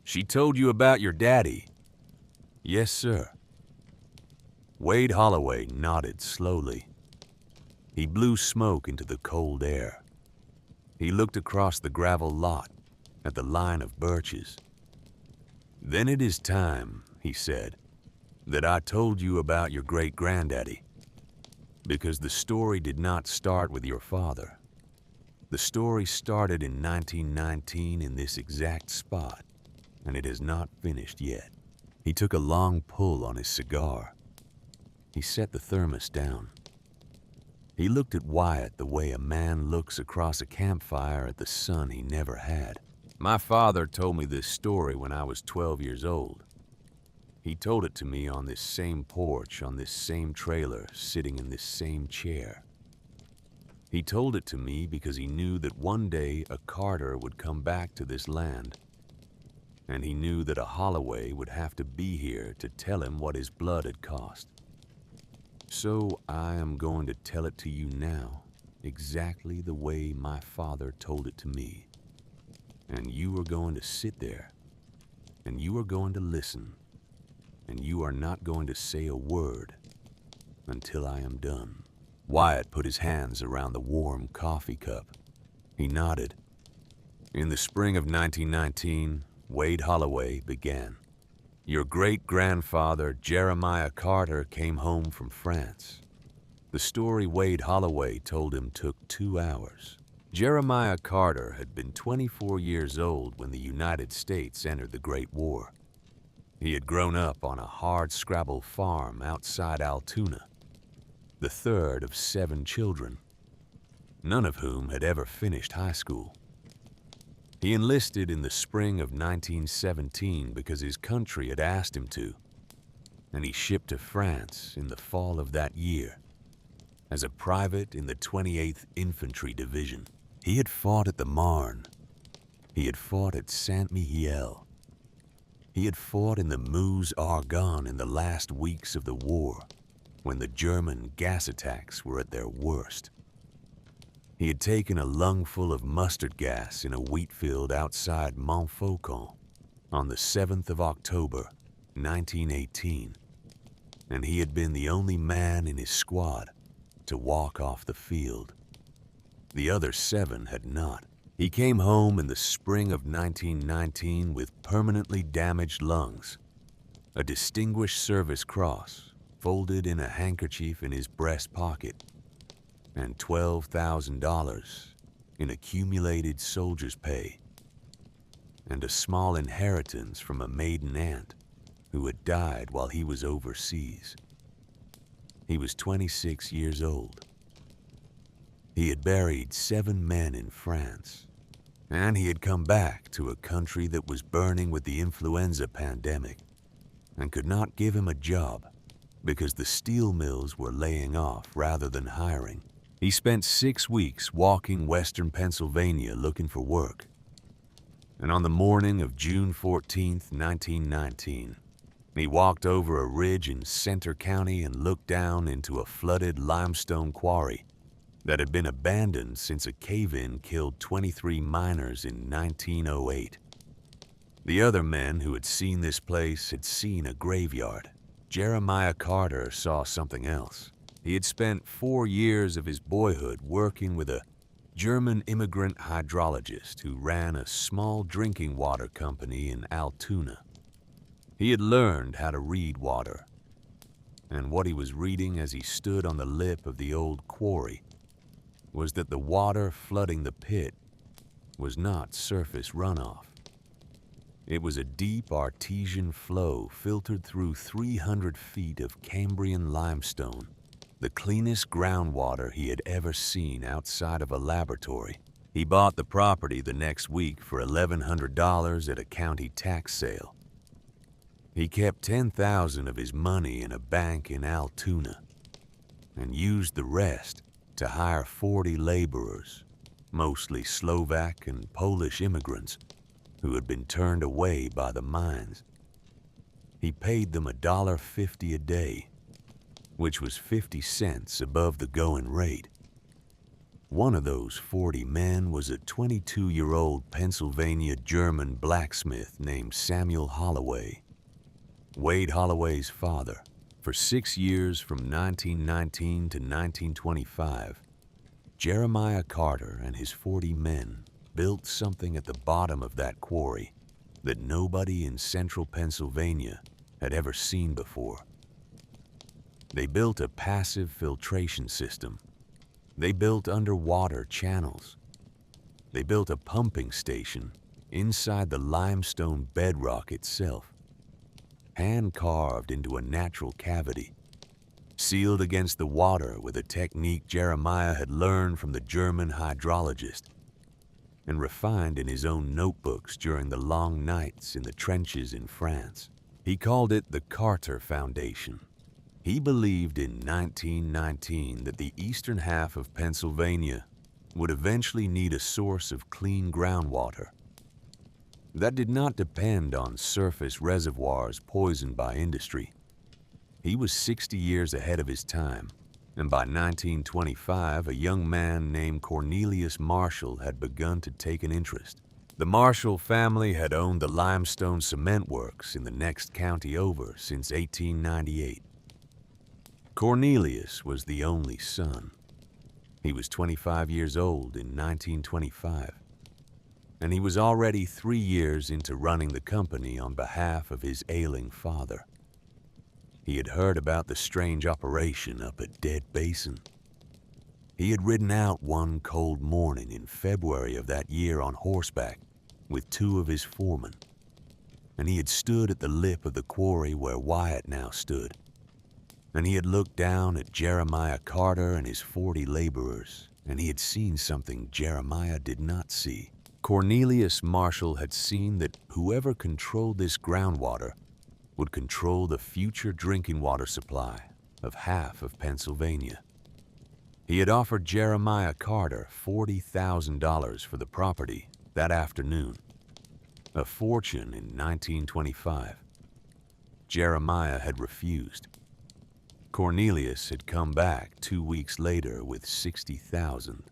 She told you about your daddy? Yes, sir. Wade Holloway nodded slowly. He blew smoke into the cold air. He looked across the gravel lot at the line of birches. Then it is time, he said, that I told you about your great-granddaddy, because the story did not start with your father. The story started in 1919 in this exact spot, and it has not finished yet. He took a long pull on his cigar. He set the thermos down. He looked at Wyatt the way a man looks across a campfire at the son he never had. My father told me this story when I was 12 years old. He told it to me on this same porch, on this same trailer, sitting in this same chair. He told it to me because he knew that one day a Carter would come back to this land, and he knew that a Holloway would have to be here to tell him what his blood had cost. So I am going to tell it to you now, exactly the way my father told it to me. And you are going to sit there, and you are going to listen, and you are not going to say a word until I am done. Wyatt put his hands around the warm coffee cup. He nodded. In the spring of 1919, Wade Holloway began. Your great-grandfather, Jeremiah Carter, came home from France. The story Wade Holloway told him took 2 hours. Jeremiah Carter had been 24 years old when the United States entered the Great War. He had grown up on a hard-scrabble farm outside Altoona, the third of 7 children, none of whom had ever finished high school. He enlisted in the spring of 1917 because his country had asked him to, and he shipped to France in the fall of that year as a private in the 28th Infantry Division. He had fought at the Marne. He had fought at Saint-Mihiel. He had fought in the Meuse-Argonne in the last weeks of the war, when the German gas attacks were at their worst. He had taken a lungful of mustard gas in a wheat field outside Montfaucon on the 7th of October, 1918, and he had been the only man in his squad to walk off the field. The other 7 had not. He came home in the spring of 1919 with permanently damaged lungs, a Distinguished Service Cross folded in a handkerchief in his breast pocket, and $12,000 in accumulated soldier's pay, and a small inheritance from a maiden aunt who had died while he was overseas. He was 26 years old. He had buried 7 men in France, and he had come back to a country that was burning with the influenza pandemic and could not give him a job because the steel mills were laying off rather than hiring. He spent 6 weeks walking western Pennsylvania looking for work. And on the morning of June 14th, 1919, he walked over a ridge in Center County and looked down into a flooded limestone quarry that had been abandoned since a cave-in killed 23 miners in 1908. The other men who had seen this place had seen a graveyard. Jeremiah Carter saw something else. He had spent 4 years of his boyhood working with a German immigrant hydrologist who ran a small drinking water company in Altoona. He had learned how to read water, and what he was reading as he stood on the lip of the old quarry was that the water flooding the pit was not surface runoff. It was a deep artesian flow filtered through 300 feet of Cambrian limestone, the cleanest groundwater he had ever seen outside of a laboratory. He bought the property the next week for $1,100 at a county tax sale. He kept $10,000 of his money in a bank in Altoona and used the rest to hire 40 laborers, mostly Slovak and Polish immigrants who had been turned away by the mines. He paid them $1.50 a day, which was 50 cents above the going rate. One of those 40 men was a 22-year-old Pennsylvania German blacksmith named Samuel Holloway, Wade Holloway's father. For 6 years, from 1919 to 1925, Jeremiah Carter and his 40 men built something at the bottom of that quarry that nobody in central Pennsylvania had ever seen before. They built a passive filtration system. They built underwater channels. They built a pumping station inside the limestone bedrock itself, hand-carved into a natural cavity, sealed against the water with a technique Jeremiah had learned from the German hydrologist and refined in his own notebooks during the long nights in the trenches in France. He called it the Carter Foundation. He believed in 1919 that the eastern half of Pennsylvania would eventually need a source of clean groundwater that did not depend on surface reservoirs poisoned by industry. He was 60 years ahead of his time, and by 1925, a young man named Cornelius Marshall had begun to take an interest. The Marshall family had owned the limestone cement works in the next county over since 1898. Cornelius was the only son. He was 25 years old in 1925, and he was already 3 years into running the company on behalf of his ailing father. He had heard about the strange operation up at Dead Basin. He had ridden out one cold morning in February of that year on horseback with 2 of his foremen, and he had stood at the lip of the quarry where Wyatt now stood, and he had looked down at Jeremiah Carter and his 40 laborers, and he had seen something Jeremiah did not see. Cornelius Marshall had seen that whoever controlled this groundwater would control the future drinking water supply of half of Pennsylvania. He had offered Jeremiah Carter $40,000 for the property that afternoon, a fortune in 1925. Jeremiah had refused. Cornelius had come back 2 weeks later with $60,000.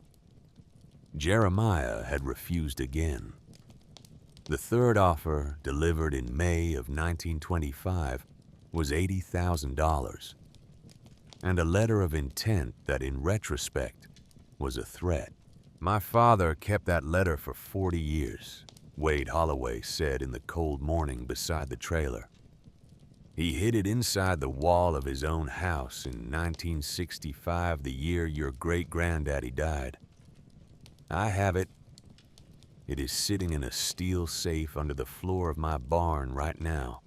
Jeremiah had refused again. The third offer, delivered in May of 1925, was $80,000, and a letter of intent that, in retrospect, was a threat. "My father kept that letter for 40 years, Wade Holloway said in the cold morning beside the trailer. He hid it inside the wall of his own house in 1965, the year your great-granddaddy died. I have it. It is sitting in a steel safe under the floor of my barn right now."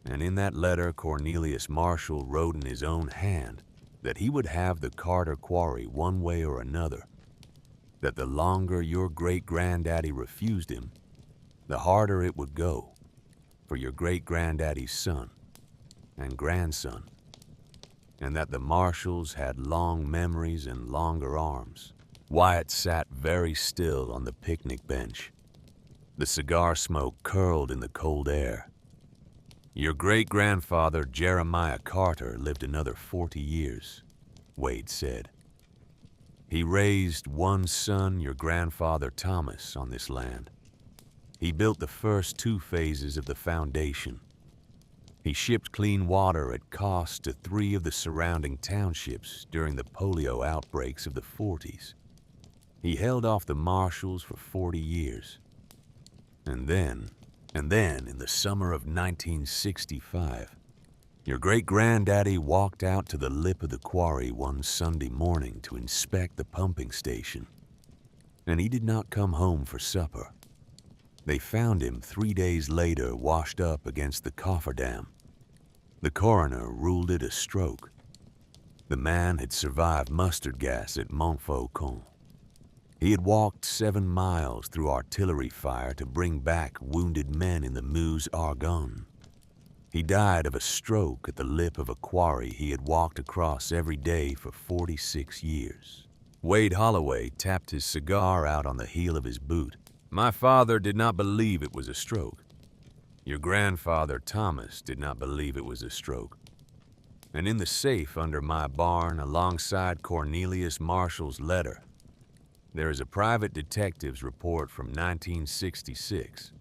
And in that letter, Cornelius Marshall wrote in his own hand that he would have the Carter Quarry one way or another, that the longer your great-granddaddy refused him, the harder it would go for your great-granddaddy's son and grandson, and that the Marshalls had long memories and longer arms. Wyatt sat very still on the picnic bench. The cigar smoke curled in the cold air. "Your great-grandfather, Jeremiah Carter, lived another 40 years, Wade said. He raised one son, your grandfather Thomas, on this land. He built the first 2 phases of the foundation. He shipped clean water at cost to 3 of the surrounding townships during the polio outbreaks of the 40s. He held off the marshals for 40 years. And then, in the summer of 1965, your great-granddaddy walked out to the lip of the quarry one Sunday morning to inspect the pumping station. And he did not come home for supper. They found him 3 days later washed up against the cofferdam. The coroner ruled it a stroke. The man had survived mustard gas at Montfaucon. He had walked 7 miles through artillery fire to bring back wounded men in the Meuse Argonne. He died of a stroke at the lip of a quarry he had walked across every day for 46 years. Wade Holloway tapped his cigar out on the heel of his boot. My father did not believe it was a stroke. Your grandfather Thomas did not believe it was a stroke. And in the safe under my barn, alongside Cornelius Marshall's letter, there is a private detective's report from 1966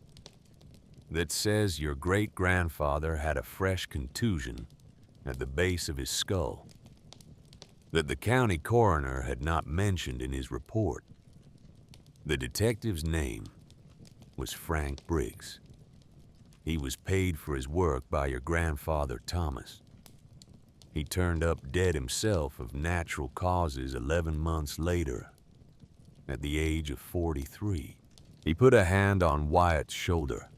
that says your great-grandfather had a fresh contusion at the base of his skull that the county coroner had not mentioned in his report. The detective's name was Frank Briggs. He was paid for his work by your grandfather Thomas. He turned up dead himself of natural causes 11 months later, at the age of 43. He put a hand on Wyatt's shoulder.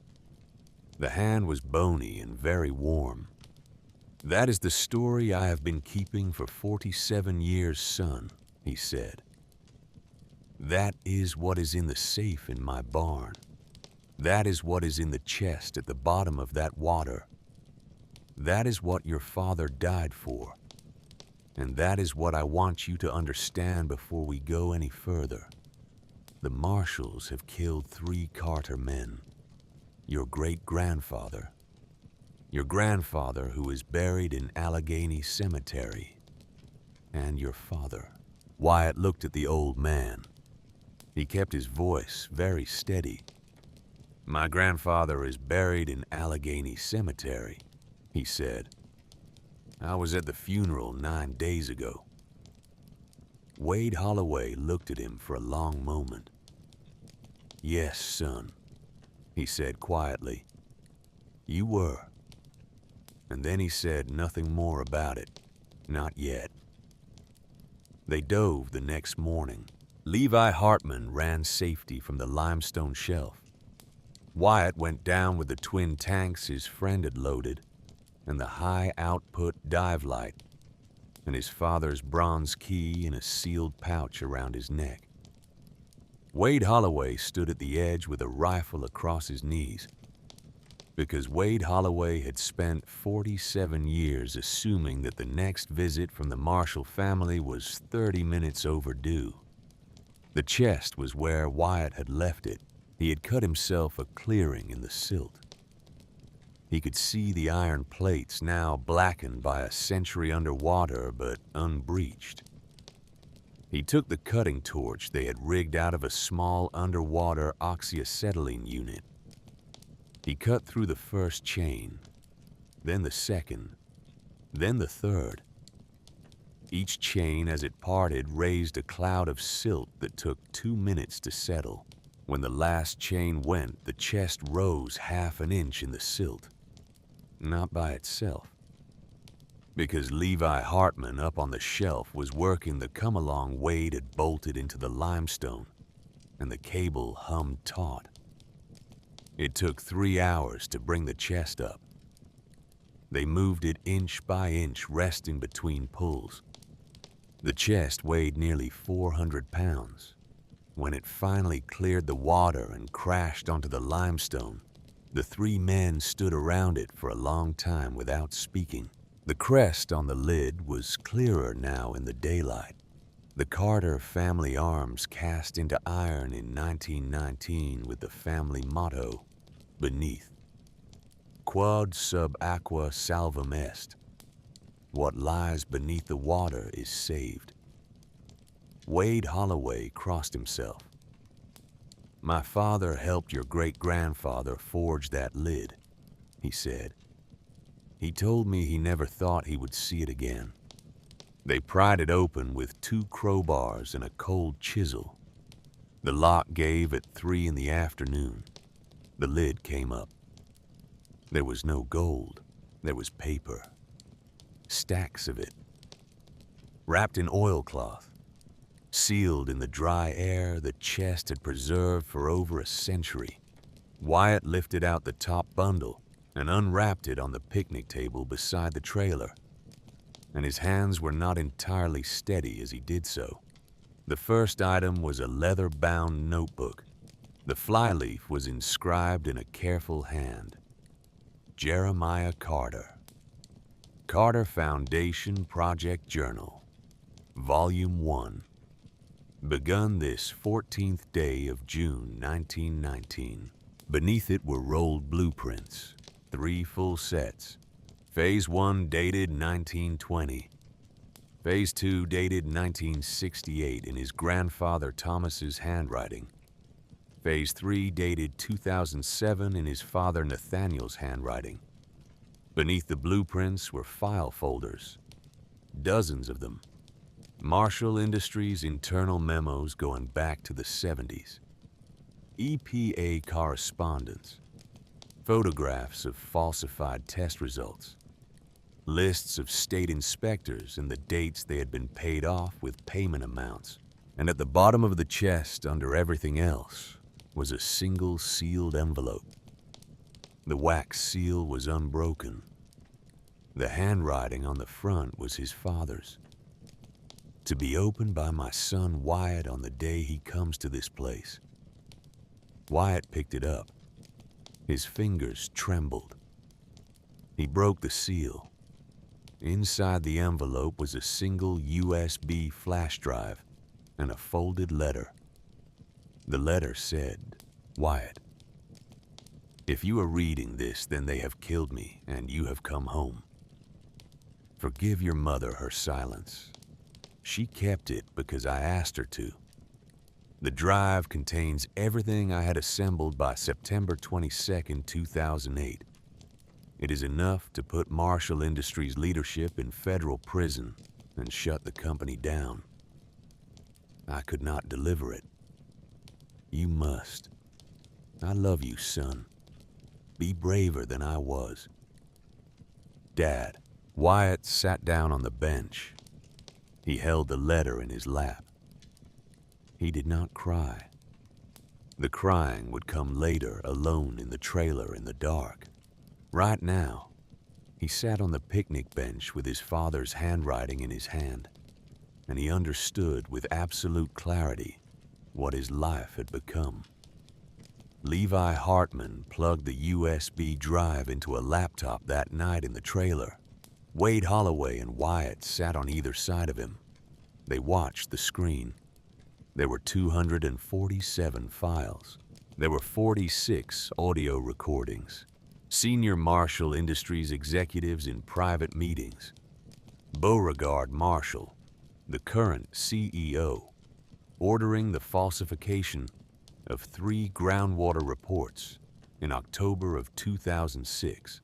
The hand was bony and very warm. That is the story I have been keeping for 47 years, son, he said. That is what is in the safe in my barn. That is what is in the chest at the bottom of that water. That is what your father died for. And that is what I want you to understand before we go any further. The marshals have killed 3 Carter men. Your great-grandfather. Your grandfather who is buried in Allegheny Cemetery. And your father. Wyatt looked at the old man. He kept his voice very steady. My grandfather is buried in Allegheny Cemetery, he said. I was at the funeral 9 days ago. Wade Holloway looked at him for a long moment. Yes, son, he said quietly. You were. And then he said nothing more about it. Not yet. They dove the next morning. Levi Hartman ran safety from the limestone shelf. Wyatt went down with the twin tanks his friend had loaded and the high-output dive light and his father's bronze key in a sealed pouch around his neck. Wade Holloway stood at the edge with a rifle across his knees because Wade Holloway had spent 47 years assuming that the next visit from the Marshall family was 30 minutes overdue. The chest was where Wyatt had left it. He had cut himself a clearing in the silt. He could see the iron plates now blackened by a century underwater but unbreached. He took the cutting torch they had rigged out of a small underwater oxyacetylene unit. He cut through the first chain, then the second, then the third. Each chain as it parted raised a cloud of silt that took 2 minutes to settle. When the last chain went, the chest rose half an inch in the silt. Not by itself. Because Levi Hartman up on the shelf was working the come-along Wade had bolted into the limestone, and the cable hummed taut. It took 3 hours to bring the chest up. They moved it inch by inch, resting between pulls. The chest weighed nearly 400 pounds. When it finally cleared the water and crashed onto the limestone, the 3 men stood around it for a long time without speaking. The crest on the lid was clearer now in the daylight. The Carter family arms cast into iron in 1919 with the family motto beneath, Quod sub aqua salvum est. What lies beneath the water is saved. Wade Holloway crossed himself. My father helped your great-grandfather forge that lid, he said. He told me he never thought he would see it again. They pried it open with 2 crowbars and a cold chisel. The lock gave at 3 in the afternoon. The lid came up. There was no gold. There was paper. Stacks of it. Wrapped in oilcloth. Sealed in the dry air the chest had preserved for over a century. Wyatt lifted out the top bundle and unwrapped it on the picnic table beside the trailer. And his hands were not entirely steady as he did so. The first item was a leather-bound notebook. The flyleaf was inscribed in a careful hand. Jeremiah Carter. Carter Foundation Project Journal. Volume 1. Begun this 14th day of June 1919. Beneath it were rolled blueprints, 3 full sets. Phase 1 dated 1920. Phase 2 dated 1968 in his grandfather Thomas's handwriting. Phase 3 dated 2007 in his father Nathaniel's handwriting. Beneath the blueprints were file folders, dozens of them. Marshall Industries internal memos going back to the 70s. EPA correspondence. Photographs of falsified test results. Lists of state inspectors and the dates they had been paid off with payment amounts. And at the bottom of the chest, under everything else, was a single sealed envelope. The wax seal was unbroken. The handwriting on the front was his father's. To be opened by my son Wyatt on the day he comes to this place. Wyatt picked it up. His fingers trembled. He broke the seal. Inside the envelope was a single USB flash drive and a folded letter. The letter said, Wyatt, if you are reading this, then they have killed me and you have come home. Forgive your mother her silence. She kept it because I asked her to. The drive contains everything I had assembled by September 22, 2008. It is enough to put Marshall Industries leadership in federal prison and shut the company down. I could not deliver it. You must. I love you, son. Be braver than I was. Dad. Wyatt sat down on the bench. He held the letter in his lap. He did not cry. The crying would come later, alone in the trailer in the dark. Right now, he sat on the picnic bench with his father's handwriting in his hand, and he understood with absolute clarity what his life had become. Levi Hartman plugged the USB drive into a laptop that night in the trailer. Wade Holloway and Wyatt sat on either side of him. They watched the screen. There were 247 files. There were 46 audio recordings. Senior Marshall Industries executives in private meetings. Beauregard Marshall, the current CEO, ordering the falsification of 3 groundwater reports in October of 2006.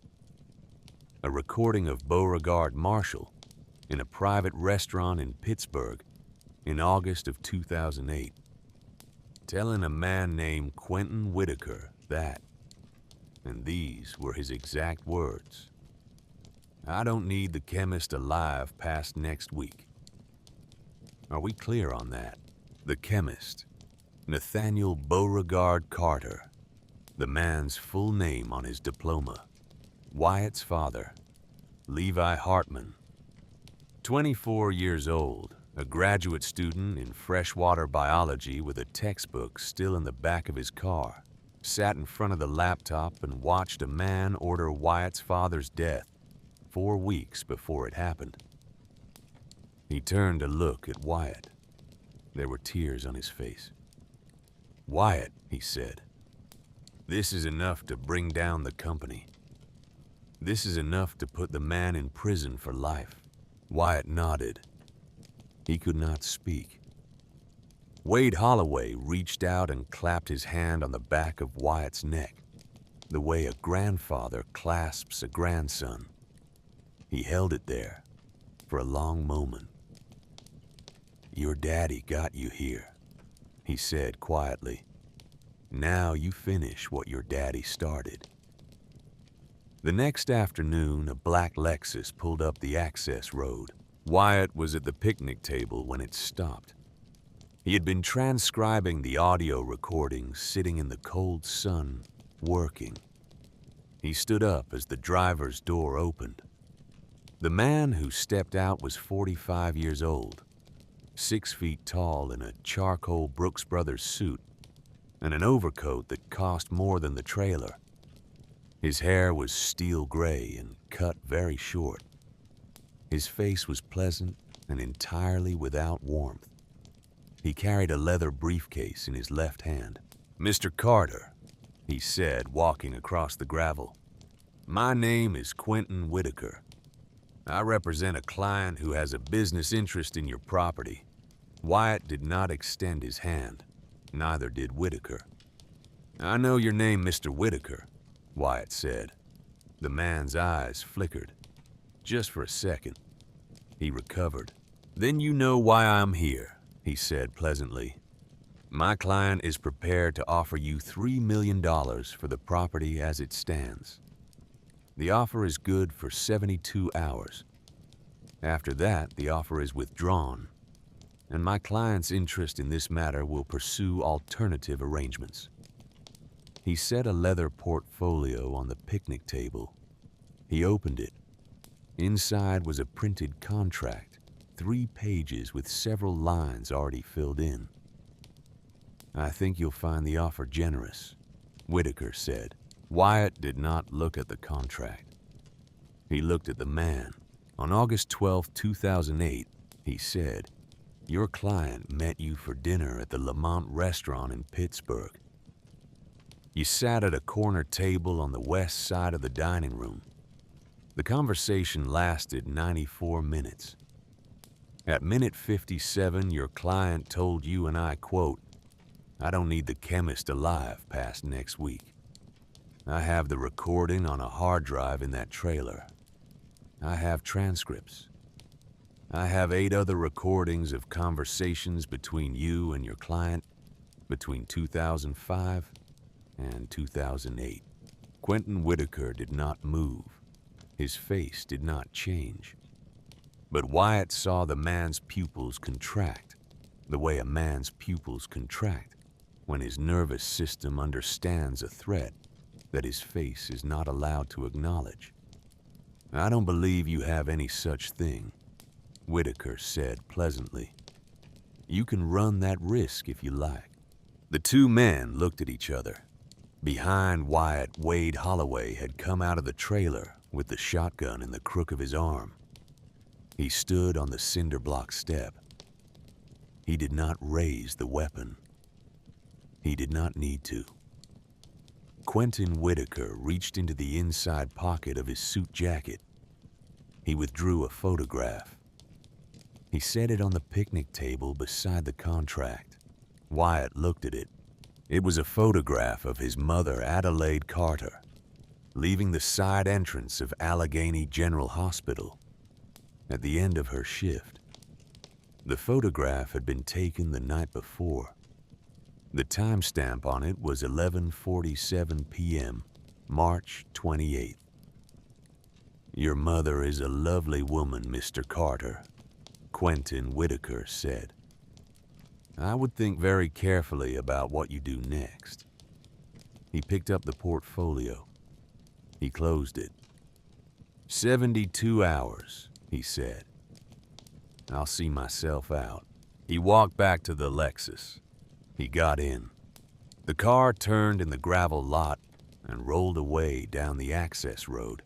A recording of Beauregard Marshall in a private restaurant in Pittsburgh in August of 2008, telling a man named Quentin Whitaker that, and these were his exact words, I don't need the chemist alive past next week. Are we clear on that? The chemist, Nathaniel Beauregard Carter, the man's full name on his diploma. Wyatt's father, Levi Hartman, 24 years old, a graduate student in freshwater biology with a textbook still in the back of his car, sat in front of the laptop and watched a man order Wyatt's father's death 4 weeks before it happened. He turned to look at Wyatt. There were tears on his face. "Wyatt," he said, "this is enough to bring down the company. This is enough to put the man in prison for life." Wyatt nodded. He could not speak. Wade Holloway reached out and clapped his hand on the back of Wyatt's neck, the way a grandfather clasps a grandson. He held it there for a long moment. "Your daddy got you here," he said quietly. "Now you finish what your daddy started." The next afternoon, a black Lexus pulled up the access road. Wyatt was at the picnic table when it stopped. He had been transcribing the audio recordings, sitting in the cold sun, working. He stood up as the driver's door opened. The man who stepped out was 45 years old, 6 feet tall in a charcoal Brooks Brothers suit and an overcoat that cost more than the trailer. His hair was steel gray and cut very short. His face was pleasant and entirely without warmth. He carried a leather briefcase in his left hand. "Mr. Carter," he said, walking across the gravel, "my name is Quentin Whitaker. I represent a client who has a business interest in your property." Wyatt did not extend his hand. Neither did Whitaker. "I know your name, Mr. Whitaker," Wyatt said. The man's eyes flickered. Just for a second. He recovered. "Then you know why I'm here," he said pleasantly. "My client is prepared to offer you $3 million for the property as it stands. The offer is good for 72 hours. After that, the offer is withdrawn, and my client's interest in this matter will pursue alternative arrangements." He set a leather portfolio on the picnic table. He opened it. Inside was a printed contract, 3 pages with several lines already filled in. "I think you'll find the offer generous," Whitaker said. Wyatt did not look at the contract. He looked at the man. "On August 12, 2008, he said, your client met you for dinner at the Lamont restaurant in Pittsburgh. You sat at a corner table on the west side of the dining room. The conversation lasted 94 minutes. At minute 57, your client told you, and I quote, 'I don't need the chemist alive past next week. I have the recording on a hard drive in that trailer. I have transcripts. I have 8 other recordings of conversations between you and your client between 2005 and 2008. Quentin Whitaker did not move. His face did not change. But Wyatt saw the man's pupils contract, the way a man's pupils contract when his nervous system understands a threat that his face is not allowed to acknowledge. "I don't believe you have any such thing," Whitaker said pleasantly. "You can run that risk if you like." The 2 men looked at each other. Behind Wyatt, Wade Holloway had come out of the trailer with the shotgun in the crook of his arm. He stood on the cinder block step. He did not raise the weapon. He did not need to. Quentin Whitaker reached into the inside pocket of his suit jacket. He withdrew a photograph. He set it on the picnic table beside the contract. Wyatt looked at it. It was a photograph of his mother, Adelaide Carter, leaving the side entrance of Allegheny General Hospital at the end of her shift. The photograph had been taken the night before. The timestamp on it was 11:47 p.m., March 28th. "Your mother is a lovely woman, Mr. Carter," Quentin Whitaker said. "I would think very carefully about what you do next." He picked up the portfolio. He closed it. 72 hours, he said. "I'll see myself out." He walked back to the Lexus. He got in. The car turned in the gravel lot and rolled away down the access road.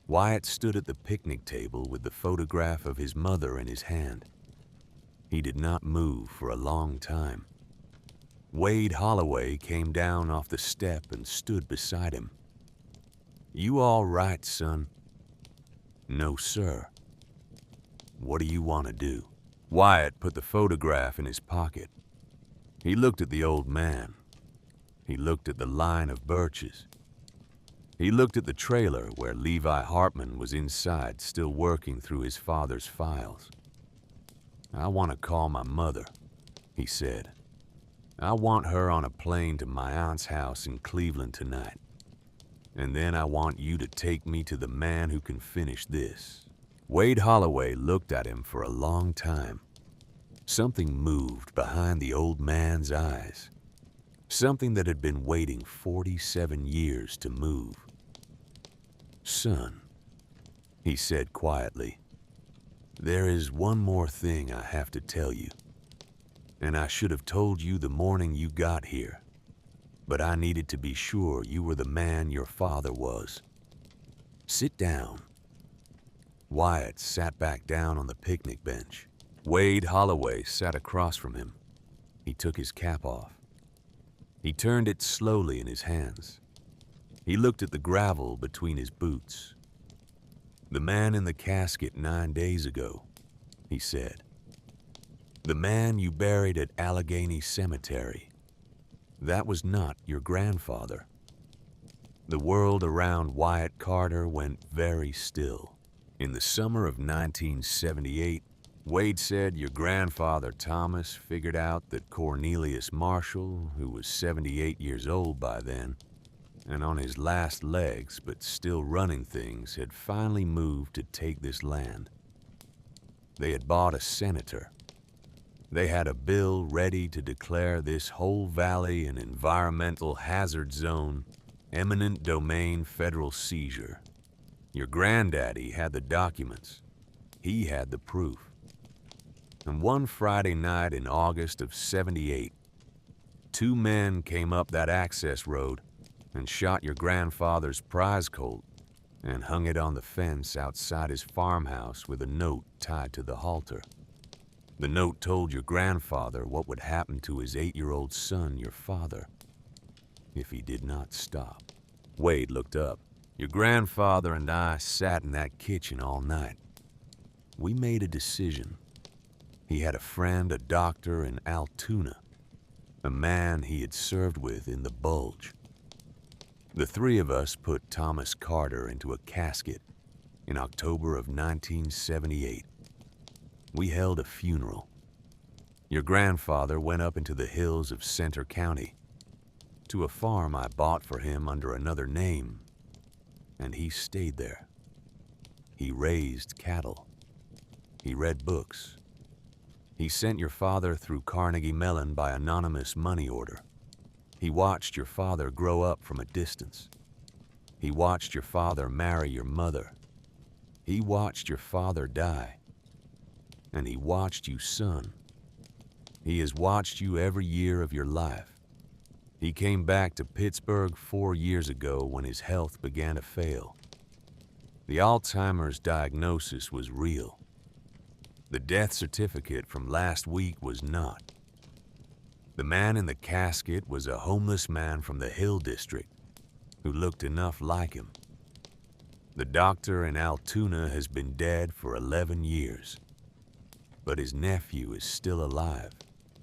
Wyatt stood at the picnic table with the photograph of his mother in his hand. He did not move for a long time. Wade Holloway came down off the step and stood beside him. "You all right, son?" "No, sir." "What do you want to do?" Wyatt put the photograph in his pocket. He looked at the old man. He looked at the line of birches. He looked at the trailer where Levi Hartman was inside, still working through his father's files. "I want to call my mother," he said. "I want her on a plane to my aunt's house in Cleveland tonight. And then I want you to take me to the man who can finish this." Wade Holloway looked at him for a long time. Something moved behind the old man's eyes. Something that had been waiting 47 years to move. "Son," he said quietly, "there is one more thing I have to tell you. And I should have told you the morning you got here. But I needed to be sure you were the man your father was. Sit down." Wyatt sat back down on the picnic bench. Wade Holloway sat across from him. He took his cap off. He turned it slowly in his hands. He looked at the gravel between his boots. "The man in the casket 9 days ago," he said. "The man you buried at Allegheny Cemetery. That was not your grandfather." The world around Wyatt Carter went very still. In the summer of 1978, Wade said your grandfather Thomas figured out that Cornelius Marshall, who was 78 years old by then, and on his last legs but still running things, had finally moved to take this land. They had bought a senator. They had a bill ready to declare this whole valley an environmental hazard zone, eminent domain federal seizure. Your granddaddy had the documents. He had the proof. And one Friday night in August of '78, 2 men came up that access road and shot your grandfather's prize colt and hung it on the fence outside his farmhouse with a note tied to the halter. The note told your grandfather what would happen to his 8-year-old son, your father, if he did not stop. Wade looked up. "Your grandfather and I sat in that kitchen all night. We made a decision. He had a friend, a doctor in Altoona, a man he had served with in the Bulge. The 3 of us put Thomas Carter into a casket in October of 1978. We held a funeral. Your grandfather went up into the hills of Center County, to a farm I bought for him under another name, and he stayed there. He raised cattle. He read books. He sent your father through Carnegie Mellon by anonymous money order. He watched your father grow up from a distance. He watched your father marry your mother. He watched your father die. And he watched you, son. He has watched you every year of your life. He came back to Pittsburgh 4 years ago when his health began to fail. The Alzheimer's diagnosis was real. The death certificate from last week was not. The man in the casket was a homeless man from the Hill District who looked enough like him. The doctor in Altoona has been dead for 11 years. But his nephew is still alive,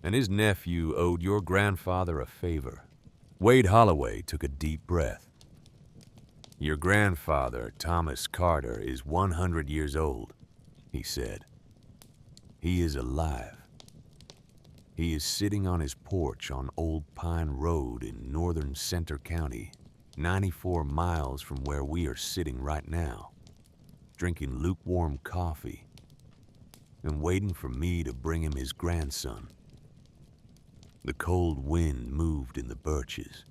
and his nephew owed your grandfather a favor. Wade Holloway took a deep breath. Your grandfather, Thomas Carter, is 100 years old, he said. He is alive. He is sitting on his porch on Old Pine Road in northern Center County, 94 miles from where we are sitting right now, drinking lukewarm coffee and waiting for me to bring him his grandson. The cold wind moved in the birches.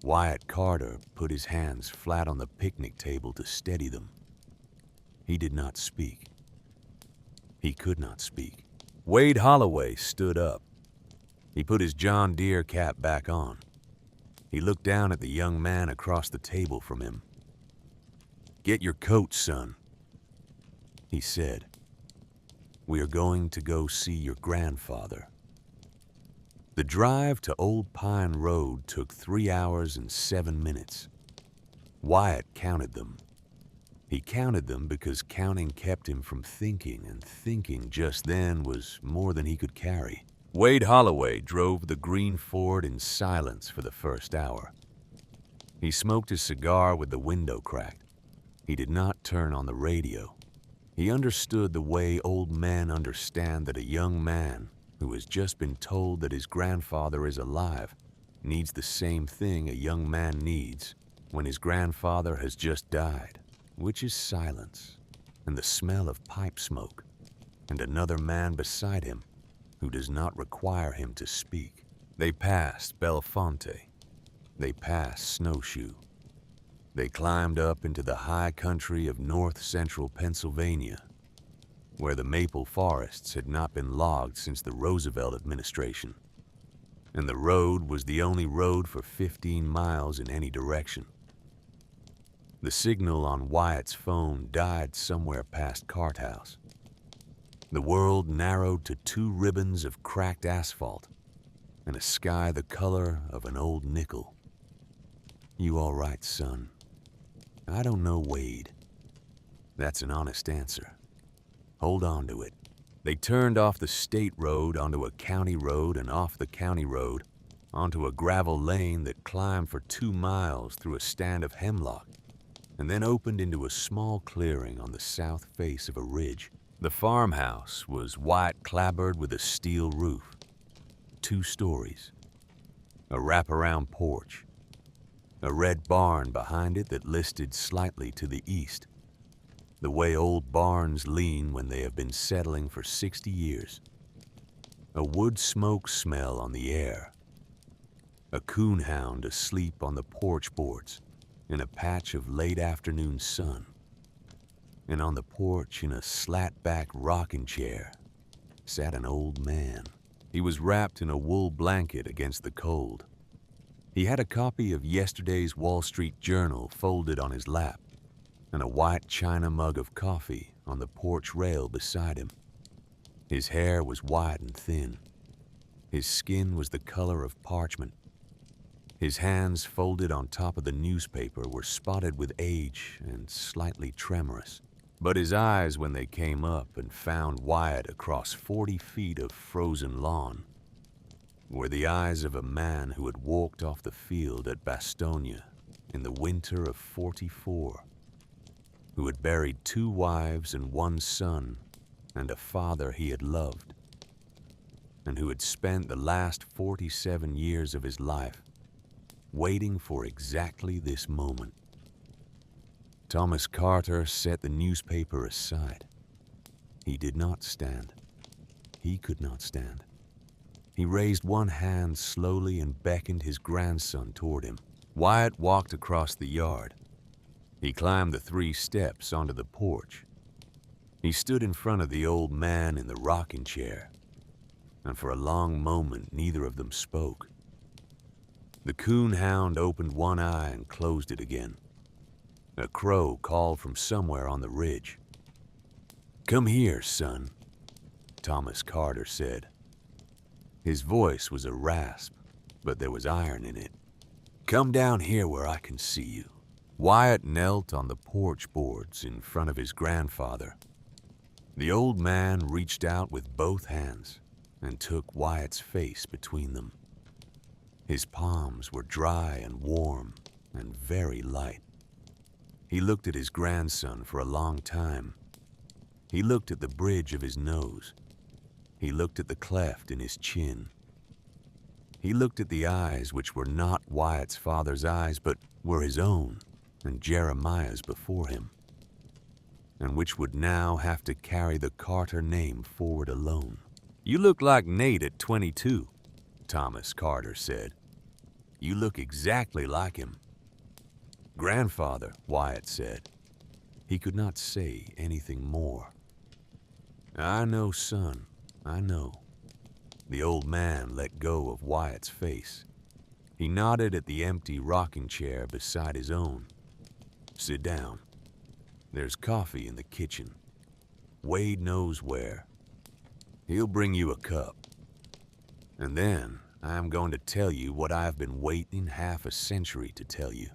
Wyatt Carter put his hands flat on the picnic table to steady them. He did not speak. He could not speak. Wade Holloway stood up. He put his John Deere cap back on. He looked down at the young man across the table from him. "Get your coat, son," he said. We are going to go see your grandfather." The drive to Old Pine Road took 3 hours and 7 minutes. Wyatt counted them. He counted them because counting kept him from thinking, and thinking just then was more than he could carry. Wade Holloway drove the green Ford in silence for the first hour. He smoked his cigar with the window cracked. He did not turn on the radio. He understood the way old men understand that a young man who has just been told that his grandfather is alive needs the same thing a young man needs when his grandfather has just died, which is silence and the smell of pipe smoke and another man beside him who does not require him to speak. They passed Bellefonte. They passed Snowshoe. They climbed up into the high country of north-central Pennsylvania, where the maple forests had not been logged since the Roosevelt administration, and the road was the only road for 15 miles in any direction. The signal on Wyatt's phone died somewhere past Carthouse. The world narrowed to 2 ribbons of cracked asphalt and a sky the color of an old nickel. "You all right, son?" "I don't know, Wade." That's an honest answer. Hold on to it. They turned off the state road onto a county road and off the county road onto a gravel lane that climbed for 2 miles through a stand of hemlock and then opened into a small clearing on the south face of a ridge. The farmhouse was white clapboard with a steel roof, 2 stories, a wraparound porch, a red barn behind it that listed slightly to the east, the way old barns lean when they have been settling for 60 years. A wood smoke smell on the air. A coonhound asleep on the porch boards in a patch of late afternoon sun. And on the porch in a slat-back rocking chair sat an old man. He was wrapped in a wool blanket against the cold. He had a copy of yesterday's Wall Street Journal folded on his lap and a white china mug of coffee on the porch rail beside him. His hair was white and thin. His skin was the color of parchment. His hands folded on top of the newspaper were spotted with age and slightly tremorous. But his eyes, when they came up and found Wyatt across 40 feet of frozen lawn, were the eyes of a man who had walked off the field at Bastogne in the winter of '44, who had buried 2 wives and 1 son and a father he had loved, and who had spent the last 47 years of his life waiting for exactly this moment. Thomas Carter set the newspaper aside. He did not stand. He could not stand. He raised one hand slowly and beckoned his grandson toward him. Wyatt walked across the yard. He climbed the 3 steps onto the porch. He stood in front of the old man in the rocking chair, and for a long moment neither of them spoke. The coonhound opened one eye and closed it again. A crow called from somewhere on the ridge. "Come here, son," Thomas Carter said. His voice was a rasp, but there was iron in it. "Come down here where I can see you." Wyatt knelt on the porch boards in front of his grandfather. The old man reached out with both hands and took Wyatt's face between them. His palms were dry and warm and very light. He looked at his grandson for a long time. He looked at the bridge of his nose. He looked at the cleft in his chin. He looked at the eyes which were not Wyatt's father's eyes, but were his own and Jeremiah's before him, and which would now have to carry the Carter name forward alone. "You look like Nate at 22, Thomas Carter said. "You look exactly like him." "Grandfather," Wyatt said. He could not say anything more. "I know, son, I know." The old man let go of Wyatt's face. He nodded at the empty rocking chair beside his own. "Sit down. There's coffee in the kitchen. Wade knows where. He'll bring you a cup. And then I am going to tell you what I have been waiting half a century to tell you.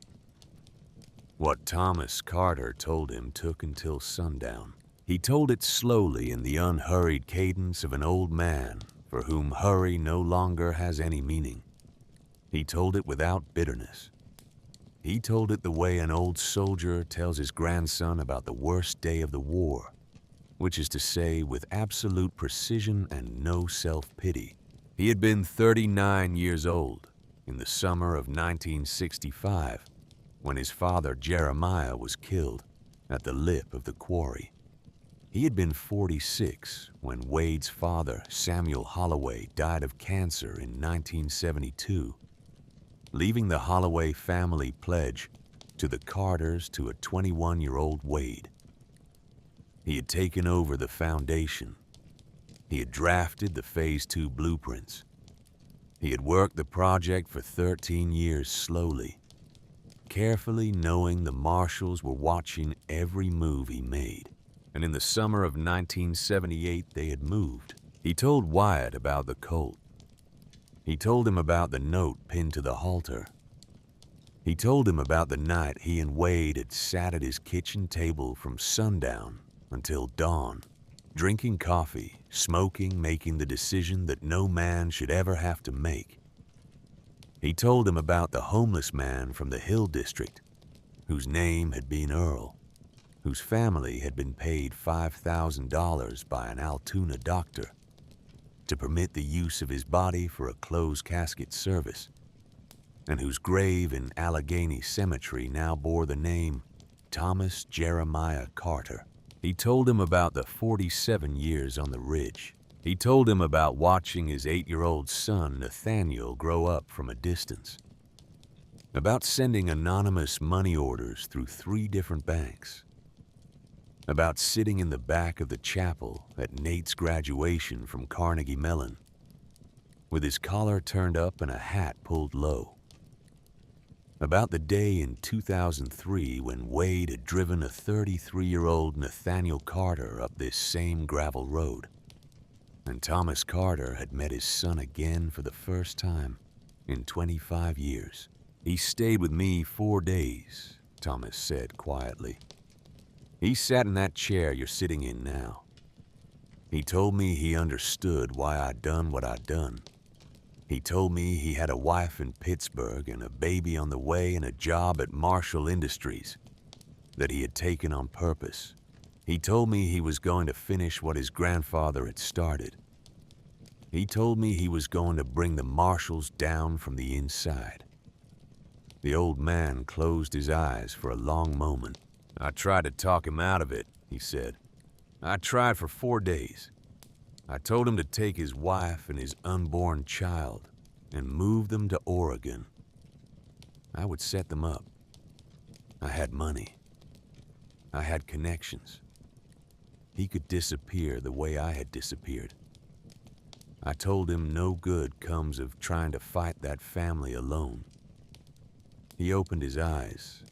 What Thomas Carter told him took until sundown. He told it slowly in the unhurried cadence of an old man for whom hurry no longer has any meaning. He told it without bitterness. He told it the way an old soldier tells his grandson about the worst day of the war, which is to say, with absolute precision and no self-pity. He had been 39 years old in the summer of 1965 when his father Jeremiah was killed at the lip of the Quarry. He had been 46 when Wade's father, Samuel Holloway, died of cancer in 1972, leaving the Holloway family pledge to the Carters to a 21-year-old Wade. He had taken over the foundation. He had drafted the Phase 2 blueprints. He had worked the project for 13 years slowly, carefully knowing the marshals were watching every move he made. And in the summer of 1978, they had moved. He told Wyatt about the Colt. He told him about the note pinned to the halter. He told him about the night he and Wade had sat at his kitchen table from sundown until dawn, drinking coffee, smoking, making the decision that no man should ever have to make. He told him about the homeless man from the Hill District, whose name had been Earl, whose family had been paid $5,000 by an Altoona doctor to permit the use of his body for a closed casket service, and whose grave in Allegheny Cemetery now bore the name Thomas Jeremiah Carter. He told him about the 47 years on the ridge. He told him about watching his 8-year-old son Nathaniel grow up from a distance, about sending anonymous money orders through 3 different banks, about sitting in the back of the chapel at Nate's graduation from Carnegie Mellon, with his collar turned up and a hat pulled low, about the day in 2003 when Wade had driven a 33-year-old Nathaniel Carter up this same gravel road, and Thomas Carter had met his son again for the first time in 25 years. "He stayed with me 4 days," Thomas said quietly. "He sat in that chair you're sitting in now. He told me he understood why I'd done what I'd done. He told me he had a wife in Pittsburgh and a baby on the way and a job at Marshall Industries that he had taken on purpose. He told me he was going to finish what his grandfather had started. He told me he was going to bring the Marshalls down from the inside." The old man closed his eyes for a long moment. "I tried to talk him out of it," he said. "I tried for 4 days. I told him to take his wife and his unborn child and move them to Oregon. I would set them up. I had money. I had connections. He could disappear the way I had disappeared. I told him no good comes of trying to fight that family alone." He opened his eyes.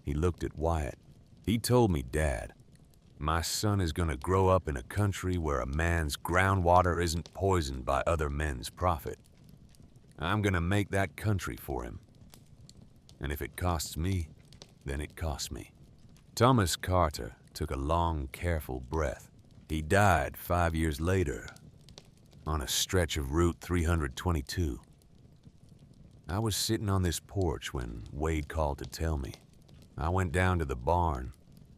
He looked at Wyatt. "He told me, Dad, my son is going to grow up in a country where a man's groundwater isn't poisoned by other men's profit. I'm going to make that country for him. And if it costs me, then it costs me." Thomas Carter took a long, careful breath. He died 5 years later on a stretch of Route 322. I was sitting on this porch when Wade called to tell me. I went down to the barn.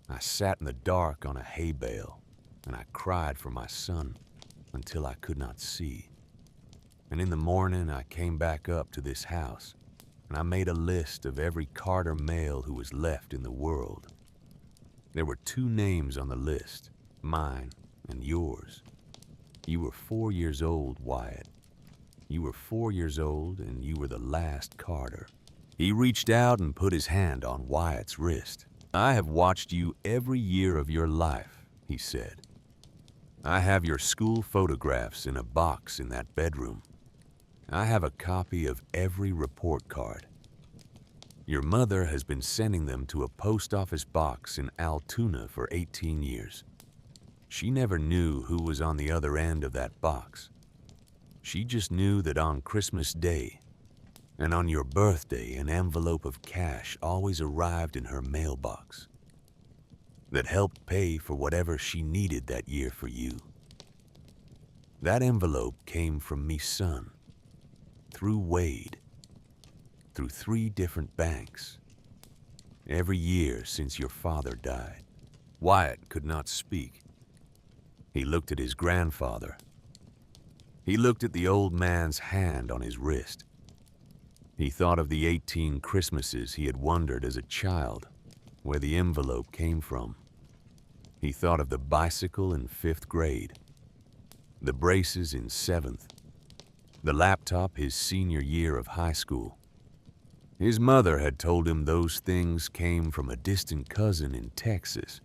I sat in the dark on a hay bale, and I cried for my son until I could not see. And in the morning, I came back up to this house, and I made a list of every Carter male who was left in the world. There were 2 names on the list, mine and yours. You were 4 years old, Wyatt. You were 4 years old, and you were the last Carter. He reached out and put his hand on Wyatt's wrist. "I have watched you every year of your life," he said. "I have your school photographs in a box in that bedroom. I have a copy of every report card. Your mother has been sending them to a post office box in Altoona for 18 years. She never knew who was on the other end of that box. She just knew that on Christmas Day and on your birthday, an envelope of cash always arrived in her mailbox that helped pay for whatever she needed that year for you. That envelope came from me, son, through Wade, through 3 different banks, every year since your father died. Wyatt could not speak. He looked at his grandfather. He looked at the old man's hand on his wrist. He thought of the 18 Christmases he had wondered as a child where the envelope came from. He thought of the bicycle in 5th grade, the braces in 7th, the laptop his senior year of high school. His mother had told him those things came from a distant cousin in Texas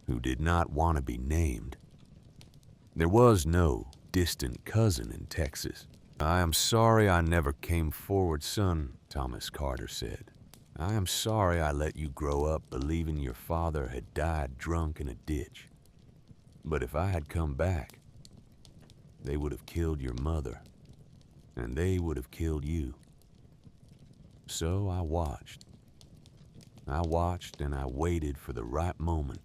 who did not want to be named. There was no distant cousin in Texas. "I am sorry I never came forward, son," Thomas Carter said. "I am sorry I let you grow up believing your father had died drunk in a ditch. But if I had come back, they would have killed your mother, and they would have killed you. So I watched. I watched and I waited for the right moment.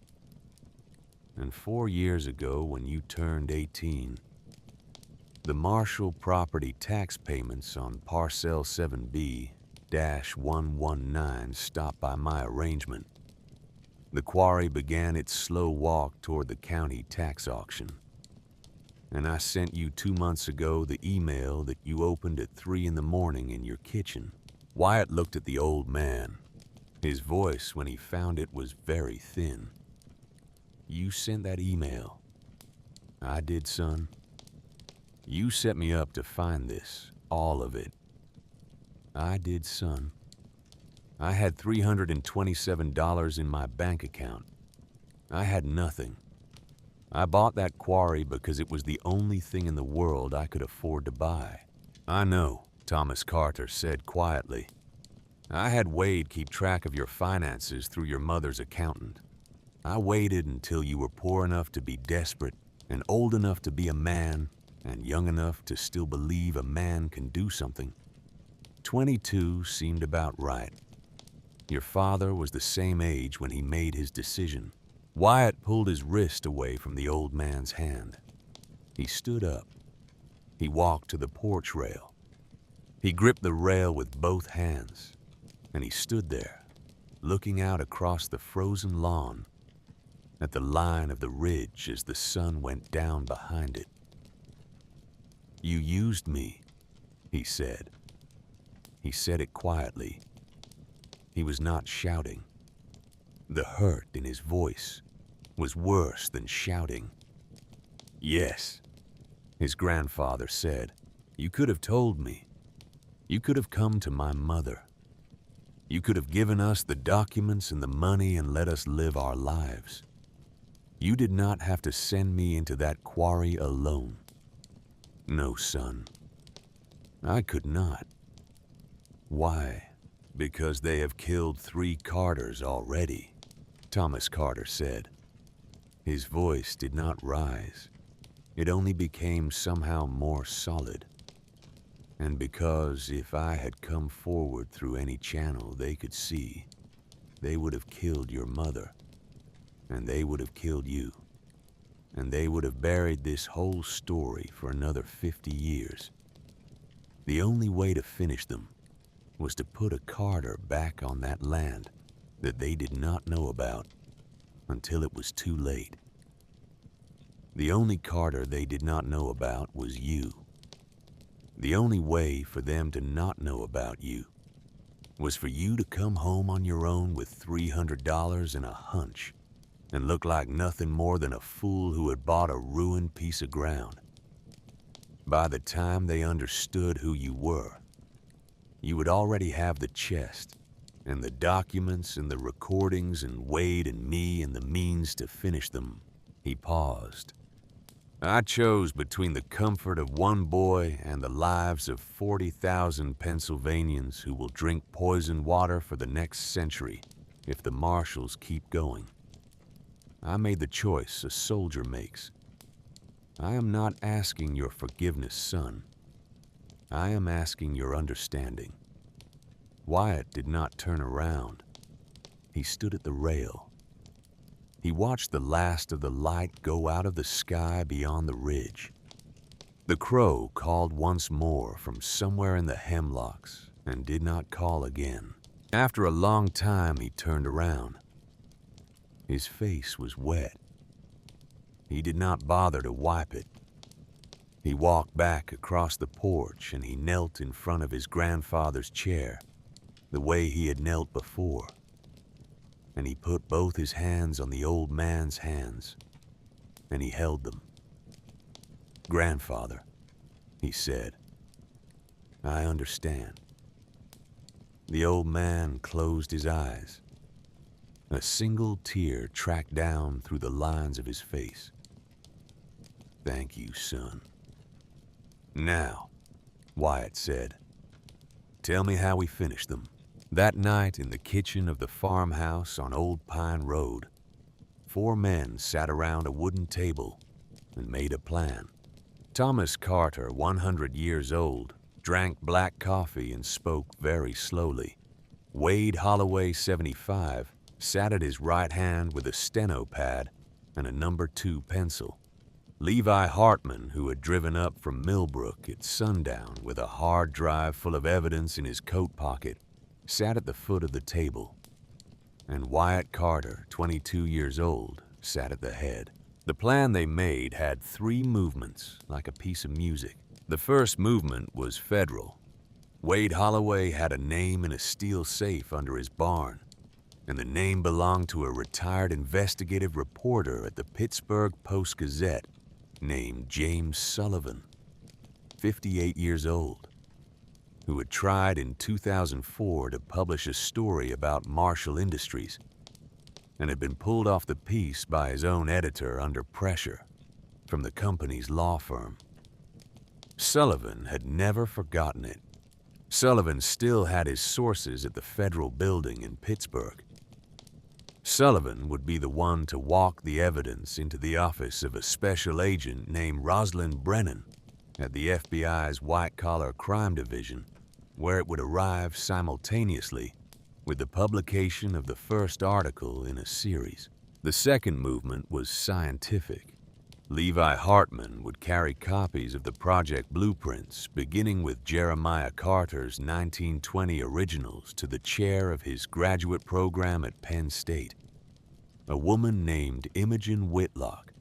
And 4 years ago, when you turned 18, the Marshall property tax payments on Parcel 7B-119 stopped by my arrangement. The Quarry began its slow walk toward the county tax auction. And I sent you 2 months ago the email that you opened at 3 in the morning in your kitchen." Wyatt looked at the old man. His voice, when he found it, was very thin. "You sent that email?" "I did, son. You set me up to find this, all of it." "I did, son. I had $327 in my bank account. I had nothing. I bought that Quarry because it was the only thing in the world I could afford to buy." "I know," Thomas Carter said quietly. "I had Wade keep track of your finances through your mother's accountant. I waited until you were poor enough to be desperate and old enough to be a man and young enough to still believe a man can do something. 22 seemed about right. Your father was the same age when he made his decision." Wyatt pulled his wrist away from the old man's hand. He stood up. He walked to the porch rail. He gripped the rail with both hands, and he stood there, looking out across the frozen lawn at the line of the ridge as the sun went down behind it. "You used me," he said. He said it quietly. He was not shouting. The hurt in his voice was worse than shouting. "Yes," his grandfather said. "You could have told me. You could have come to my mother. You could have given us the documents and the money and let us live our lives. You did not have to send me into that Quarry alone. No, son, I could not." "Why?" "Because they have killed 3 Carters already," Thomas Carter said. His voice did not rise. It only became somehow more solid. "And because if I had come forward through any channel they could see, they would have killed your mother, and they would have killed you, and they would have buried this whole story for another 50 years. The only way to finish them was to put a Carter back on that land that they did not know about until it was too late. The only Carter they did not know about was you. The only way for them to not know about you was for you to come home on your own with $300 and a hunch and look like nothing more than a fool who had bought a ruined piece of ground. By the time they understood who you were, you would already have the chest and the documents and the recordings and Wade and me and the means to finish them." He paused. "I chose between the comfort of one boy and the lives of 40,000 Pennsylvanians who will drink poisoned water for the next century if the Marshalls keep going. I made the choice a soldier makes. I am not asking your forgiveness, son. I am asking your understanding." Wyatt did not turn around. He stood at the rail. He watched the last of the light go out of the sky beyond the ridge. The crow called once more from somewhere in the hemlocks and did not call again. After a long time, he turned around. His face was wet. He did not bother to wipe it. He walked back across the porch and he knelt in front of his grandfather's chair, the way he had knelt before. And he put both his hands on the old man's hands, and he held them. "Grandfather," he said, "I understand." The old man closed his eyes. A single tear tracked down through the lines of his face. "Thank you, son." "Now," Wyatt said, "tell me how we finished them." That night in the kitchen of the farmhouse on Old Pine Road, 4 men sat around a wooden table and made a plan. Thomas Carter, 100 years old, drank black coffee and spoke very slowly. Wade Holloway, 75, sat at his right hand with a steno pad and a number 2 pencil. Levi Hartman, who had driven up from Millbrook at sundown with a hard drive full of evidence in his coat pocket, sat at the foot of the table. And Wyatt Carter, 22 years old, sat at the head. The plan they made had 3 movements, like a piece of music. The first movement was federal. Wade Holloway had a name in a steel safe under his barn, and the name belonged to a retired investigative reporter at the Pittsburgh Post-Gazette named James Sullivan, 58 years old, who had tried in 2004 to publish a story about Marshall Industries and had been pulled off the piece by his own editor under pressure from the company's law firm. Sullivan had never forgotten it. Sullivan still had his sources at the federal building in Pittsburgh. Sullivan would be the one to walk the evidence into the office of a special agent named Rosalind Brennan at the FBI's White-Collar Crime Division, where it would arrive simultaneously with the publication of the first article in a series. The second movement was scientific. Levi Hartman would carry copies of the project blueprints, beginning with Jeremiah Carter's 1920 originals, to the chair of his graduate program at Penn State, a woman named Imogen Whitlock,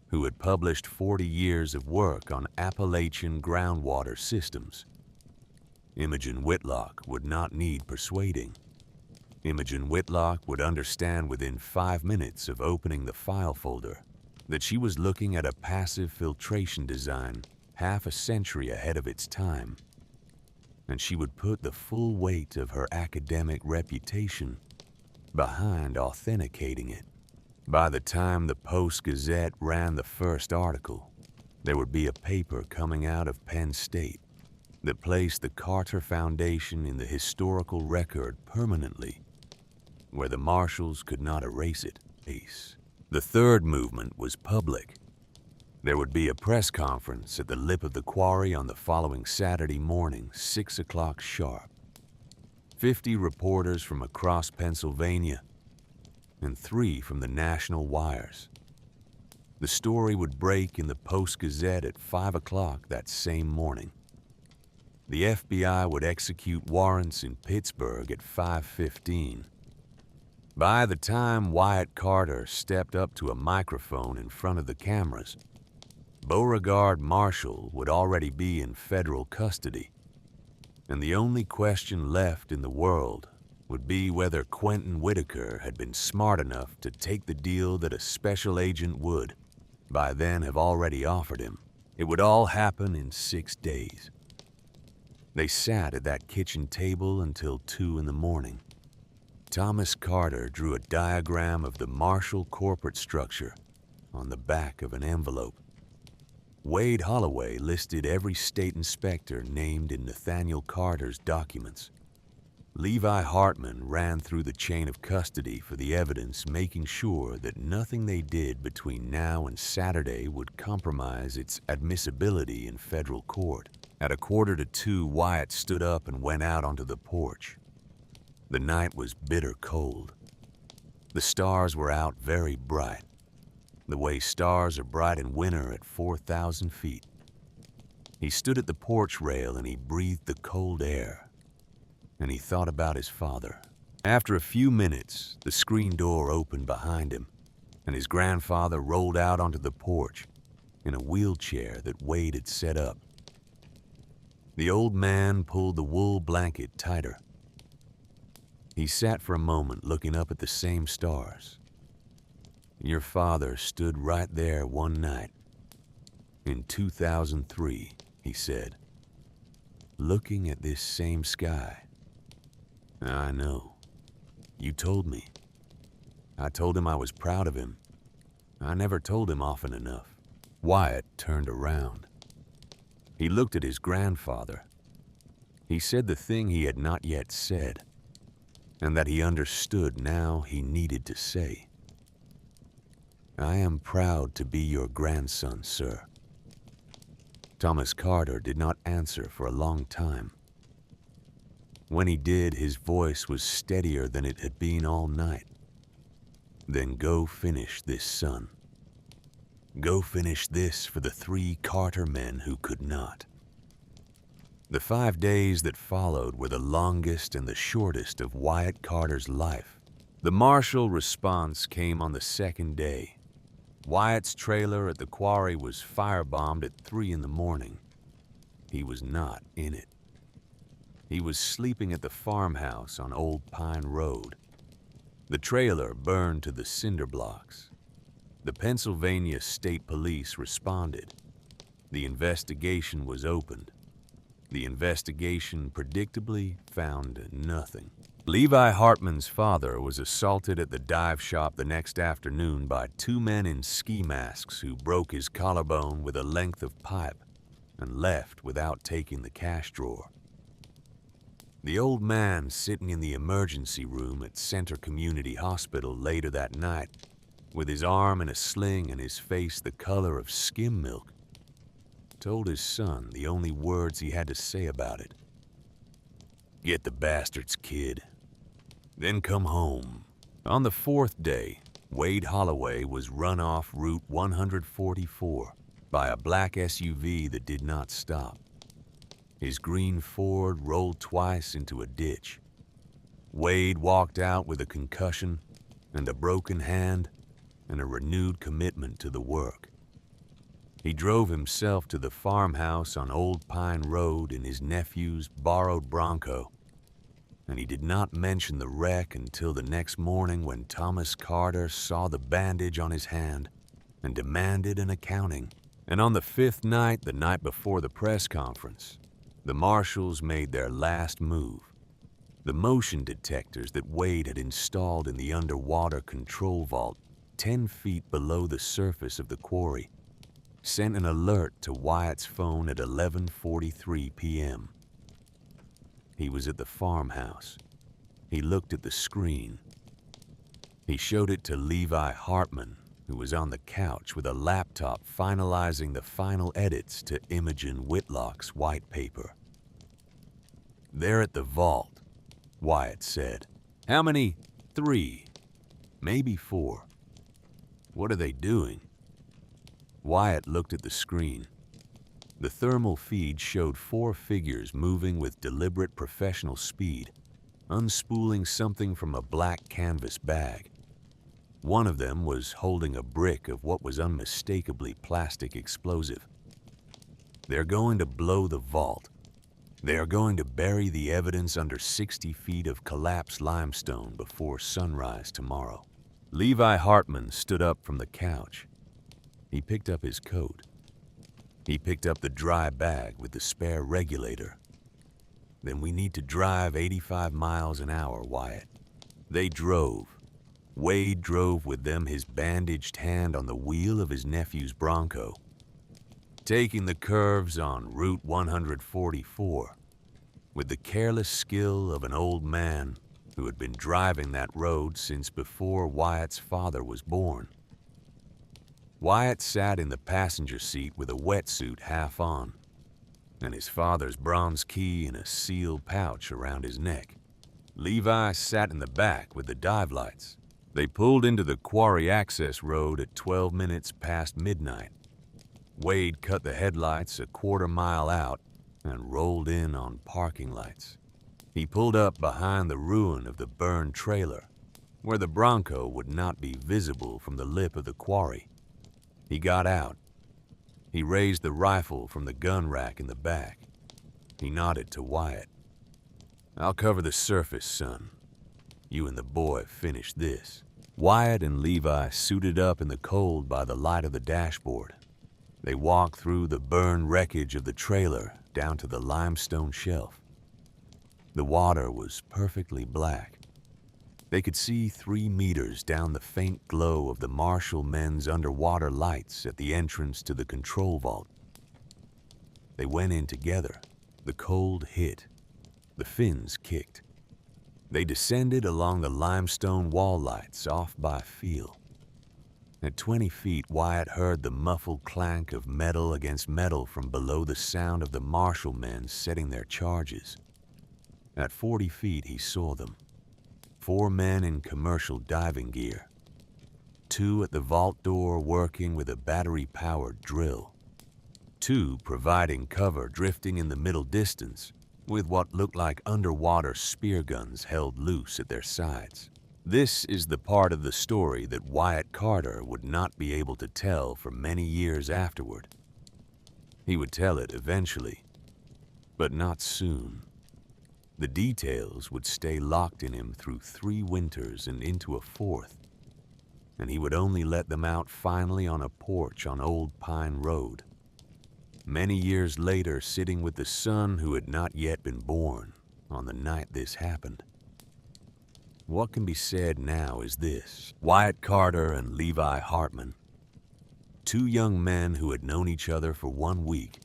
who had published 40 years of work on Appalachian groundwater systems. Imogen Whitlock would not need persuading. Imogen Whitlock would understand within 5 minutes of opening the file folder that she was looking at a passive filtration design half a century ahead of its time, and she would put the full weight of her academic reputation behind authenticating it. By the time the Post-Gazette ran the first article, there would be a paper coming out of Penn State that placed the Carter Foundation in the historical record permanently, where the Marshalls could not erase it. The third movement was public. There would be a press conference at the lip of the quarry on the following Saturday morning, 6 o'clock sharp. 50 reporters from across Pennsylvania and 3 from the national wires. The story would break in the Post-Gazette at 5 o'clock that same morning. The FBI would execute warrants in Pittsburgh at 5:15. By the time Wyatt Carter stepped up to a microphone in front of the cameras, Beauregard Marshall would already be in federal custody, and the only question left in the world would be whether Quentin Whitaker had been smart enough to take the deal that a special agent would, by then, have already offered him. It would all happen in 6 days. They sat at that kitchen table until 2 in the morning. Thomas Carter drew a diagram of the Marshall corporate structure on the back of an envelope. Wade Holloway listed every state inspector named in Nathaniel Carter's documents. Levi Hartman ran through the chain of custody for the evidence, making sure that nothing they did between now and Saturday would compromise its admissibility in federal court. At 1:45, Wyatt stood up and went out onto the porch. The night was bitter cold. The stars were out very bright, the way stars are bright in winter at 4,000 feet. He stood at the porch rail and he breathed the cold air, and he thought about his father. After a few minutes, the screen door opened behind him, and his grandfather rolled out onto the porch in a wheelchair that Wade had set up. The old man pulled the wool blanket tighter. He sat for a moment looking up at the same stars. Your father stood right there one night in 2003, he said, looking at this same sky. I know. You told me. I told him I was proud of him. I never told him often enough. Wyatt turned around. He looked at his grandfather. He said the thing he had not yet said, and that he understood now he needed to say. I am proud to be your grandson, sir. Thomas Carter did not answer for a long time. When he did, his voice was steadier than it had been all night. Then go finish this, son. Go finish this for the 3 Carter men who could not. The 5 days that followed were the longest and the shortest of Wyatt Carter's life. The marshal response came on the 2nd day. Wyatt's trailer at the Quarry was firebombed at 3 in the morning. He was not in it. He was sleeping at the farmhouse on Old Pine Road. The trailer burned to the cinder blocks. The Pennsylvania State Police responded. The investigation was opened. The investigation predictably found nothing. Levi Hartman's father was assaulted at the dive shop the next afternoon by 2 men in ski masks who broke his collarbone with a length of pipe and left without taking the cash drawer. The old man sitting in the emergency room at Center Community Hospital later that night, with his arm in a sling and his face the color of skim milk, told his son the only words he had to say about it. Get the bastards, kid. Then come home. On the 4th day, Wade Holloway was run off Route 144 by a black SUV that did not stop. His green Ford rolled twice into a ditch. Wade walked out with a concussion and a broken hand and a renewed commitment to the work. He drove himself to the farmhouse on Old Pine Road in his nephew's borrowed Bronco, and he did not mention the wreck until the next morning when Thomas Carter saw the bandage on his hand and demanded an accounting. And on the 5th night, the night before the press conference, the marshals made their last move. The motion detectors that Wade had installed in the underwater control vault 10 feet below the surface of the quarry sent an alert to Wyatt's phone at 11:43 p.m. He was at the farmhouse. He looked at the screen. He showed it to Levi Hartman, who was on the couch with a laptop finalizing the final edits to Imogen Whitlock's white paper. They're at the vault, Wyatt said. How many? 3. Maybe 4. What are they doing? Wyatt looked at the screen. The thermal feed showed 4 figures moving with deliberate professional speed, unspooling something from a black canvas bag. One of them was holding a brick of what was unmistakably plastic explosive. They're going to blow the vault. They are going to bury the evidence under 60 feet of collapsed limestone before sunrise tomorrow. Levi Hartman stood up from the couch. He picked up his coat. He picked up the dry bag with the spare regulator. Then we need to drive 85 miles an hour, Wyatt. They drove. Wade drove with them, his bandaged hand on the wheel of his nephew's Bronco. Taking the curves on Route 144 with the careless skill of an old man who had been driving that road since before Wyatt's father was born. Wyatt sat in the passenger seat with a wetsuit half on, and his father's bronze key in a sealed pouch around his neck. Levi sat in the back with the dive lights. They pulled into the Quarry access road at 12 minutes past midnight. Wade cut the headlights a quarter-mile out and rolled in on parking lights. He pulled up behind the ruin of the burned trailer, where the Bronco would not be visible from the lip of the quarry. He got out. He raised the rifle from the gun rack in the back. He nodded to Wyatt. "I'll cover the surface, son. You and the boy finish this." Wyatt and Levi suited up in the cold by the light of the dashboard. They walked through the burned wreckage of the trailer down to the limestone shelf. The water was perfectly black. They could see 3 meters down the faint glow of the Marshall men's underwater lights at the entrance to the control vault. They went in together. The cold hit. The fins kicked. They descended along the limestone wall lights off by feel. At 20 feet, Wyatt heard the muffled clank of metal against metal from below the sound of the Marshall men setting their charges. At 40 feet, he saw them. 4 men in commercial diving gear. 2 at the vault door working with a battery-powered drill. 2 providing cover drifting in the middle distance with what looked like underwater spear guns held loose at their sides. This is the part of the story that Wyatt Carter would not be able to tell for many years afterward. He would tell it eventually, but not soon. The details would stay locked in him through 3 winters and into a 4th, and he would only let them out finally on a porch on Old Pine Road. Many years later, sitting with the son who had not yet been born on the night this happened. What can be said now is this: Wyatt Carter and Levi Hartman, 2 young men who had known each other for 1 week,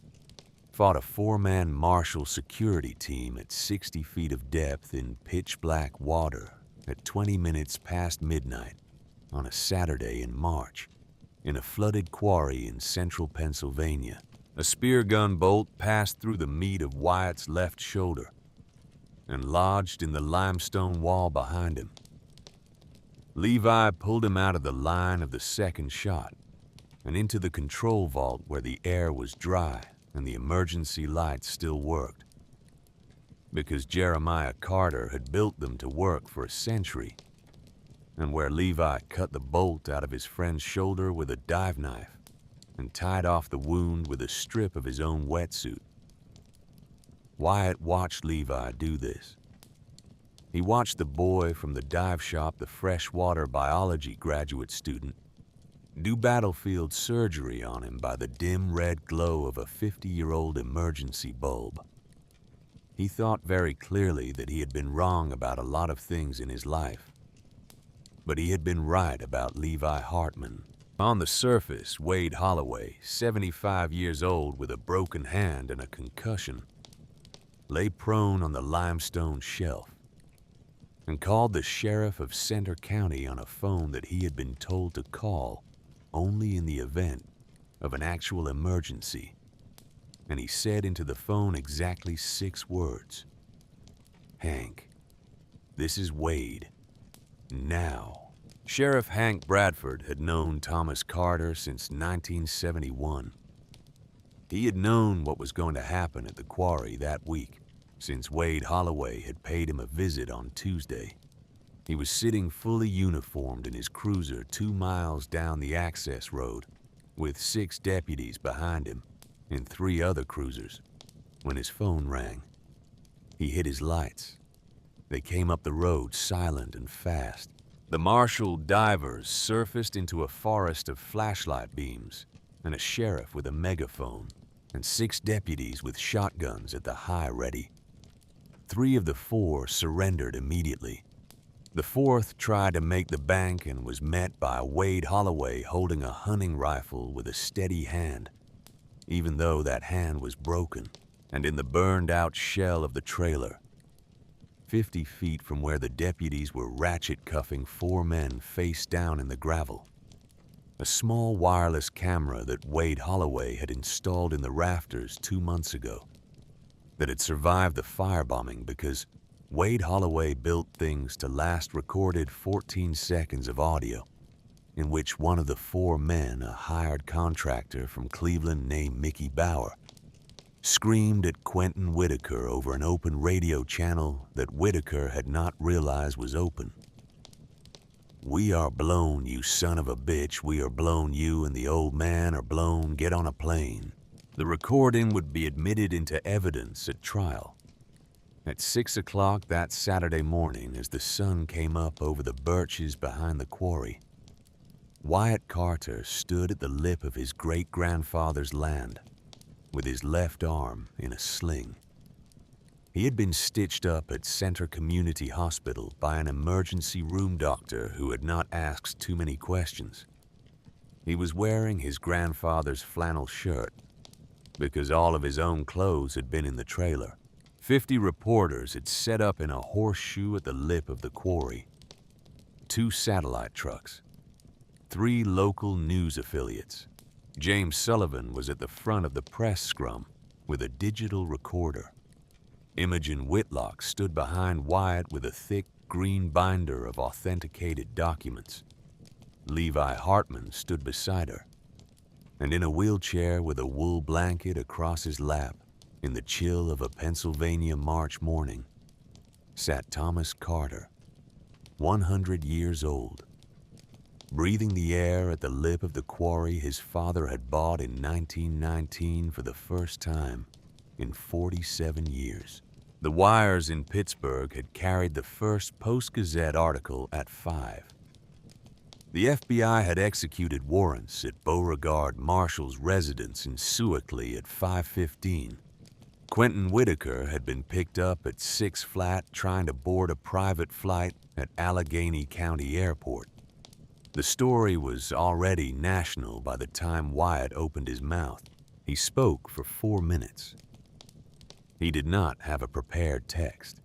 fought a 4-man Marshall security team at 60 feet of depth in pitch-black water at 20 minutes past midnight on a Saturday in March in a flooded quarry in central Pennsylvania. A spear gun bolt passed through the meat of Wyatt's left shoulder and lodged in the limestone wall behind him. Levi pulled him out of the line of the second shot and into the control vault where the air was dry and the emergency lights still worked. Because Jeremiah Carter had built them to work for a century, and where Levi cut the bolt out of his friend's shoulder with a dive knife and tied off the wound with a strip of his own wetsuit. Wyatt watched Levi do this. He watched the boy from the dive shop, the freshwater biology graduate student, do battlefield surgery on him by the dim red glow of a 50-year-old emergency bulb. He thought very clearly that he had been wrong about a lot of things in his life, but he had been right about Levi Hartman. On the surface, Wade Holloway, 75 years old with a broken hand and a concussion, lay prone on the limestone shelf and called the sheriff of Center County on a phone that he had been told to call only in the event of an actual emergency. And he said into the phone exactly 6 words: "Hank, this is Wade. Now." Sheriff Hank Bradford had known Thomas Carter since 1971. He had known what was going to happen at the quarry that week, since Wade Holloway had paid him a visit on Tuesday. He was sitting fully uniformed in his cruiser 2 miles down the access road, with 6 deputies behind him and 3 other cruisers, when his phone rang. He hit his lights. They came up the road silent and fast. The Marshall divers surfaced into a forest of flashlight beams and a sheriff with a megaphone and 6 deputies with shotguns at the high ready. 3 of the 4 surrendered immediately. The 4th tried to make the bank and was met by Wade Holloway holding a hunting rifle with a steady hand, even though that hand was broken. and in the burned-out shell of the trailer, 50 feet from where the deputies were ratchet-cuffing 4 men face down in the gravel, a small wireless camera that Wade Holloway had installed in the rafters 2 months ago, that had survived the firebombing because Wade Holloway built things to last recorded 14 seconds of audio, in which one of the 4 men, a hired contractor from Cleveland named Mickey Bauer, screamed at Quentin Whitaker over an open radio channel that Whitaker had not realized was open. "We are blown, you son of a bitch. We are blown. You and the old man are blown. Get on a plane." The recording would be admitted into evidence at trial. At 6 o'clock that Saturday morning, as the sun came up over the birches behind the quarry, Wyatt Carter stood at the lip of his great-grandfather's land, with his left arm in a sling. He had been stitched up at Center Community Hospital by an emergency room doctor who had not asked too many questions. He was wearing his grandfather's flannel shirt because all of his own clothes had been in the trailer. 50 reporters had set up in a horseshoe at the lip of the quarry. 2 satellite trucks. 3 local news affiliates. James Sullivan was at the front of the press scrum with a digital recorder. Imogen Whitlock stood behind Wyatt with a thick green binder of authenticated documents. Levi Hartman stood beside her, and in a wheelchair with a wool blanket across his lap, in the chill of a Pennsylvania March morning, sat Thomas Carter, 100 years old, breathing the air at the lip of the quarry his father had bought in 1919 for the first time in 47 years. The wires in Pittsburgh had carried the first Post-Gazette article at 5. The FBI had executed warrants at Beauregard Marshall's residence in Sewickley at 5:15. Quentin Whitaker had been picked up at 6 flat trying to board a private flight at Allegheny County Airport. The story was already national by the time Wyatt opened his mouth. He spoke for 4 minutes. He did not have a prepared text.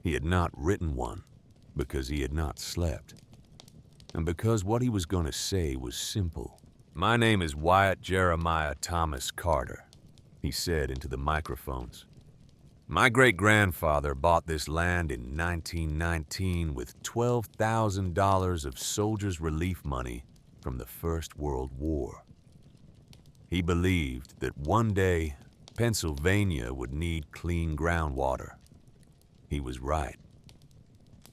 He had not written one because he had not slept, and because what he was going to say was simple. "My name is Wyatt Jeremiah Thomas Carter," he said into the microphones. "My great-grandfather bought this land in 1919 with $12,000 of soldiers' relief money from the First World War. He believed that one day Pennsylvania would need clean groundwater. He was right.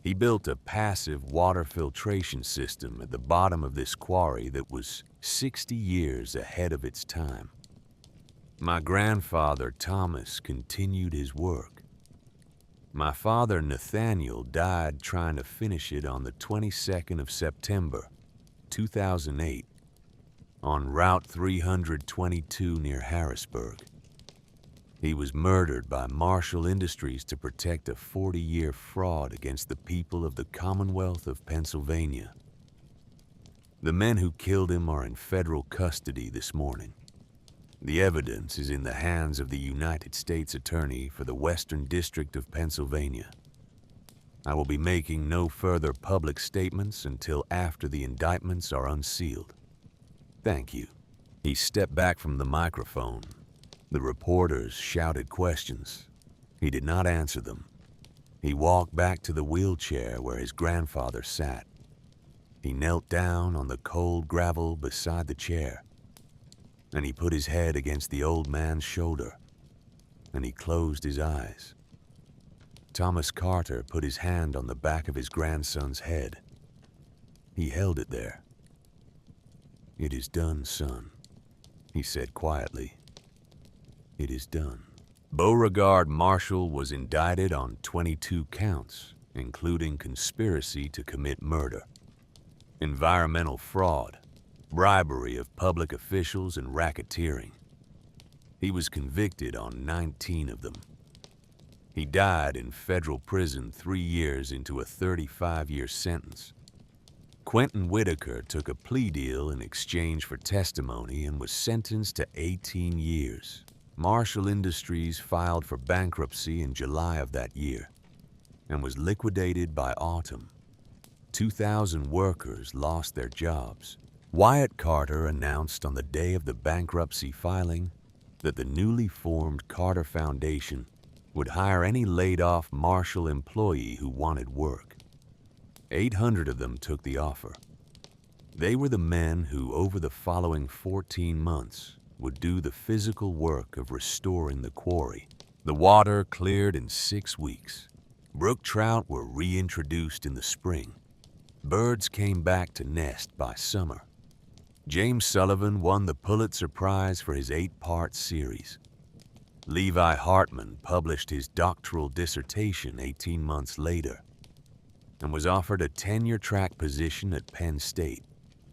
He built a passive water filtration system at the bottom of this quarry that was 60 years ahead of its time. My grandfather Thomas continued his work. My father Nathaniel died trying to finish it on the 22nd of September, 2008, on Route 322 near Harrisburg. He was murdered by Marshall Industries to protect a 40-year fraud against the people of the Commonwealth of Pennsylvania. The men who killed him are in federal custody this morning. The evidence is in the hands of the United States Attorney for the Western District of Pennsylvania. I will be making no further public statements until after the indictments are unsealed. Thank you." He stepped back from the microphone. The reporters shouted questions. He did not answer them. He walked back to the wheelchair where his grandfather sat. He knelt down on the cold gravel beside the chair, and he put his head against the old man's shoulder, and he closed his eyes. Thomas Carter put his hand on the back of his grandson's head. He held it there. "It is done, son," he said quietly. "It is done." Beauregard Marshall was indicted on 22 counts, including conspiracy to commit murder, environmental fraud, bribery of public officials, and racketeering. He was convicted on 19 of them. He died in federal prison 3 years into a 35-year sentence. Quentin Whitaker took a plea deal in exchange for testimony and was sentenced to 18 years. Marshall Industries filed for bankruptcy in July of that year and was liquidated by autumn. 2,000 workers lost their jobs. Wyatt Carter announced on the day of the bankruptcy filing that the newly formed Carter Foundation would hire any laid-off Marshall employee who wanted work. 800 of them took the offer. They were the men who, over the following 14 months, would do the physical work of restoring the quarry. The water cleared in 6 weeks. Brook trout were reintroduced in the spring. Birds came back to nest by summer. James Sullivan won the Pulitzer Prize for his 8-part series. Levi Hartman published his doctoral dissertation 18 months later and was offered a tenure-track position at Penn State,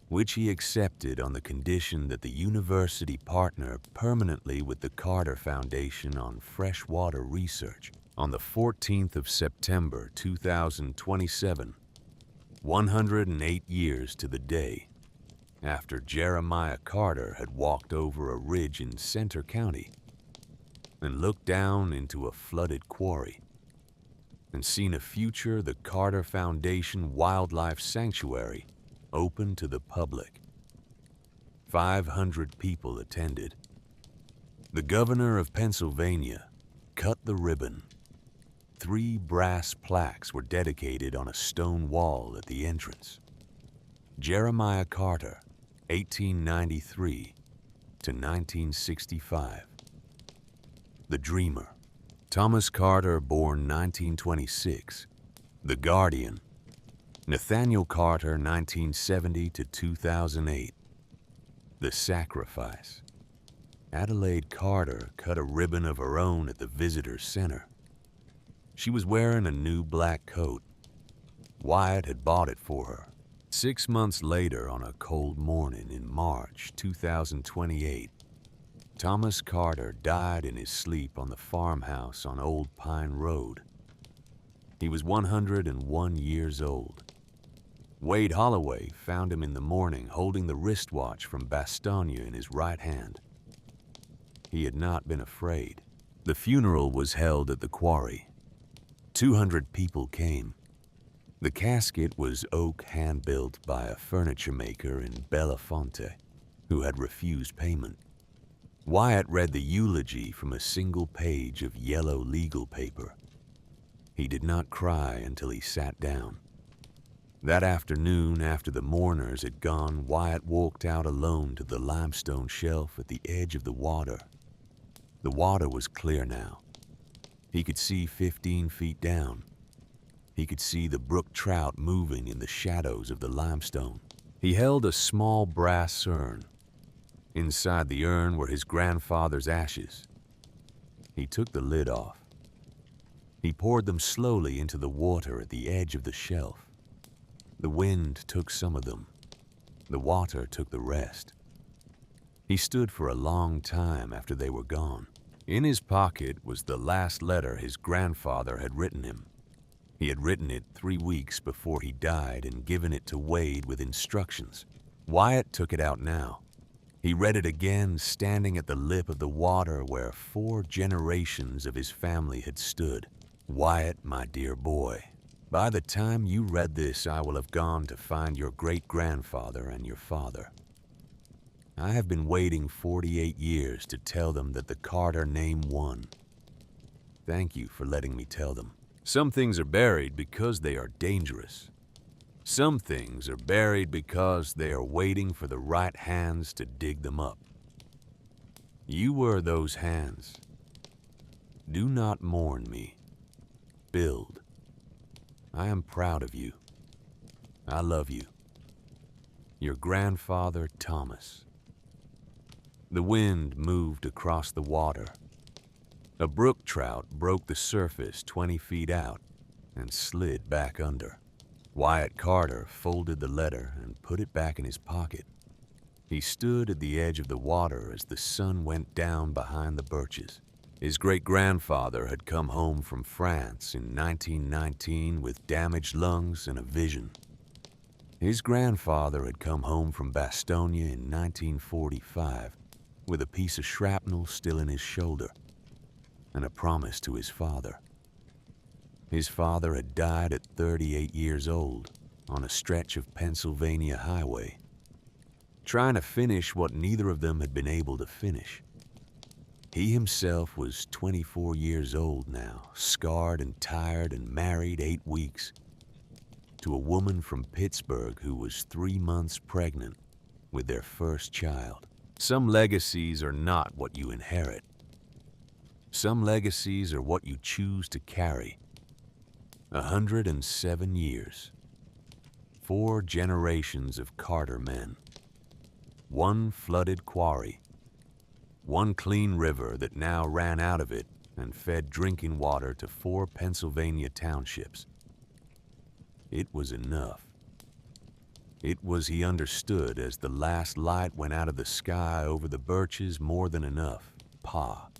which he accepted on the condition that the university partner permanently with the Carter Foundation on freshwater research. On the 14th of September 2027, 108 years to the day after Jeremiah Carter had walked over a ridge in Centre County and looked down into a flooded quarry and seen a future the Carter Foundation Wildlife Sanctuary open to the public. 500 people attended. The governor of Pennsylvania cut the ribbon. 3 brass plaques were dedicated on a stone wall at the entrance. Jeremiah Carter, 1893 to 1965. The Dreamer, Thomas Carter, born 1926. The Guardian, Nathaniel Carter, 1970 to 2008. The Sacrifice, Adelaide Carter cut a ribbon of her own at the visitor center. She was wearing a new black coat. Wyatt had bought it for her. 6 months later, on a cold morning in March 2028, Thomas Carter died in his sleep on the farmhouse on Old Pine Road. He was 101 years old. Wade Holloway found him in the morning holding the wristwatch from Bastogne in his right hand. He had not been afraid. The funeral was held at the quarry. 200 people came. The casket was oak hand-built by a furniture maker in Belafonte, who had refused payment. Wyatt read the eulogy from a single page of yellow legal paper. He did not cry until he sat down. That afternoon, after the mourners had gone, Wyatt walked out alone to the limestone shelf at the edge of the water. The water was clear now. He could see 15 feet down. He could see the brook trout moving in the shadows of the limestone. He held a small brass urn. Inside the urn were his grandfather's ashes. He took the lid off. He poured them slowly into the water at the edge of the shelf. The wind took some of them. The water took the rest. He stood for a long time after they were gone. In his pocket was the last letter his grandfather had written him. He had written it 3 weeks before he died and given it to Wade with instructions. Wyatt took it out now. He read it again, standing at the lip of the water where 4 generations of his family had stood. Wyatt, my dear boy, by the time you read this, I will have gone to find your great-grandfather and your father. I have been waiting 48 years to tell them that the Carter name won. Thank you for letting me tell them. Some things are buried because they are dangerous. Some things are buried because they are waiting for the right hands to dig them up. You were those hands. Do not mourn me. Build. I am proud of you. I love you. Your grandfather, Thomas. The wind moved across the water. A brook trout broke the surface 20 feet out and slid back under. Wyatt Carter folded the letter and put it back in his pocket. He stood at the edge of the water as the sun went down behind the birches. His great-grandfather had come home from France in 1919 with damaged lungs and a vision. His grandfather had come home from Bastogne in 1945 with a piece of shrapnel still in his shoulder, and a promise to his father. His father had died at 38 years old on a stretch of Pennsylvania highway, trying to finish what neither of them had been able to finish. He himself was 24 years old now, scarred and tired, and married 8 weeks to a woman from Pittsburgh who was 3 months pregnant with their first child. Some legacies are not what you inherit. Some legacies are what you choose to carry. 107 years. 4 generations of Carter men. 1 flooded quarry. 1 clean river that now ran out of it and fed drinking water to 4 Pennsylvania townships. It was enough. It was, he understood, as the last light went out of the sky over the birches, more than enough, Pa.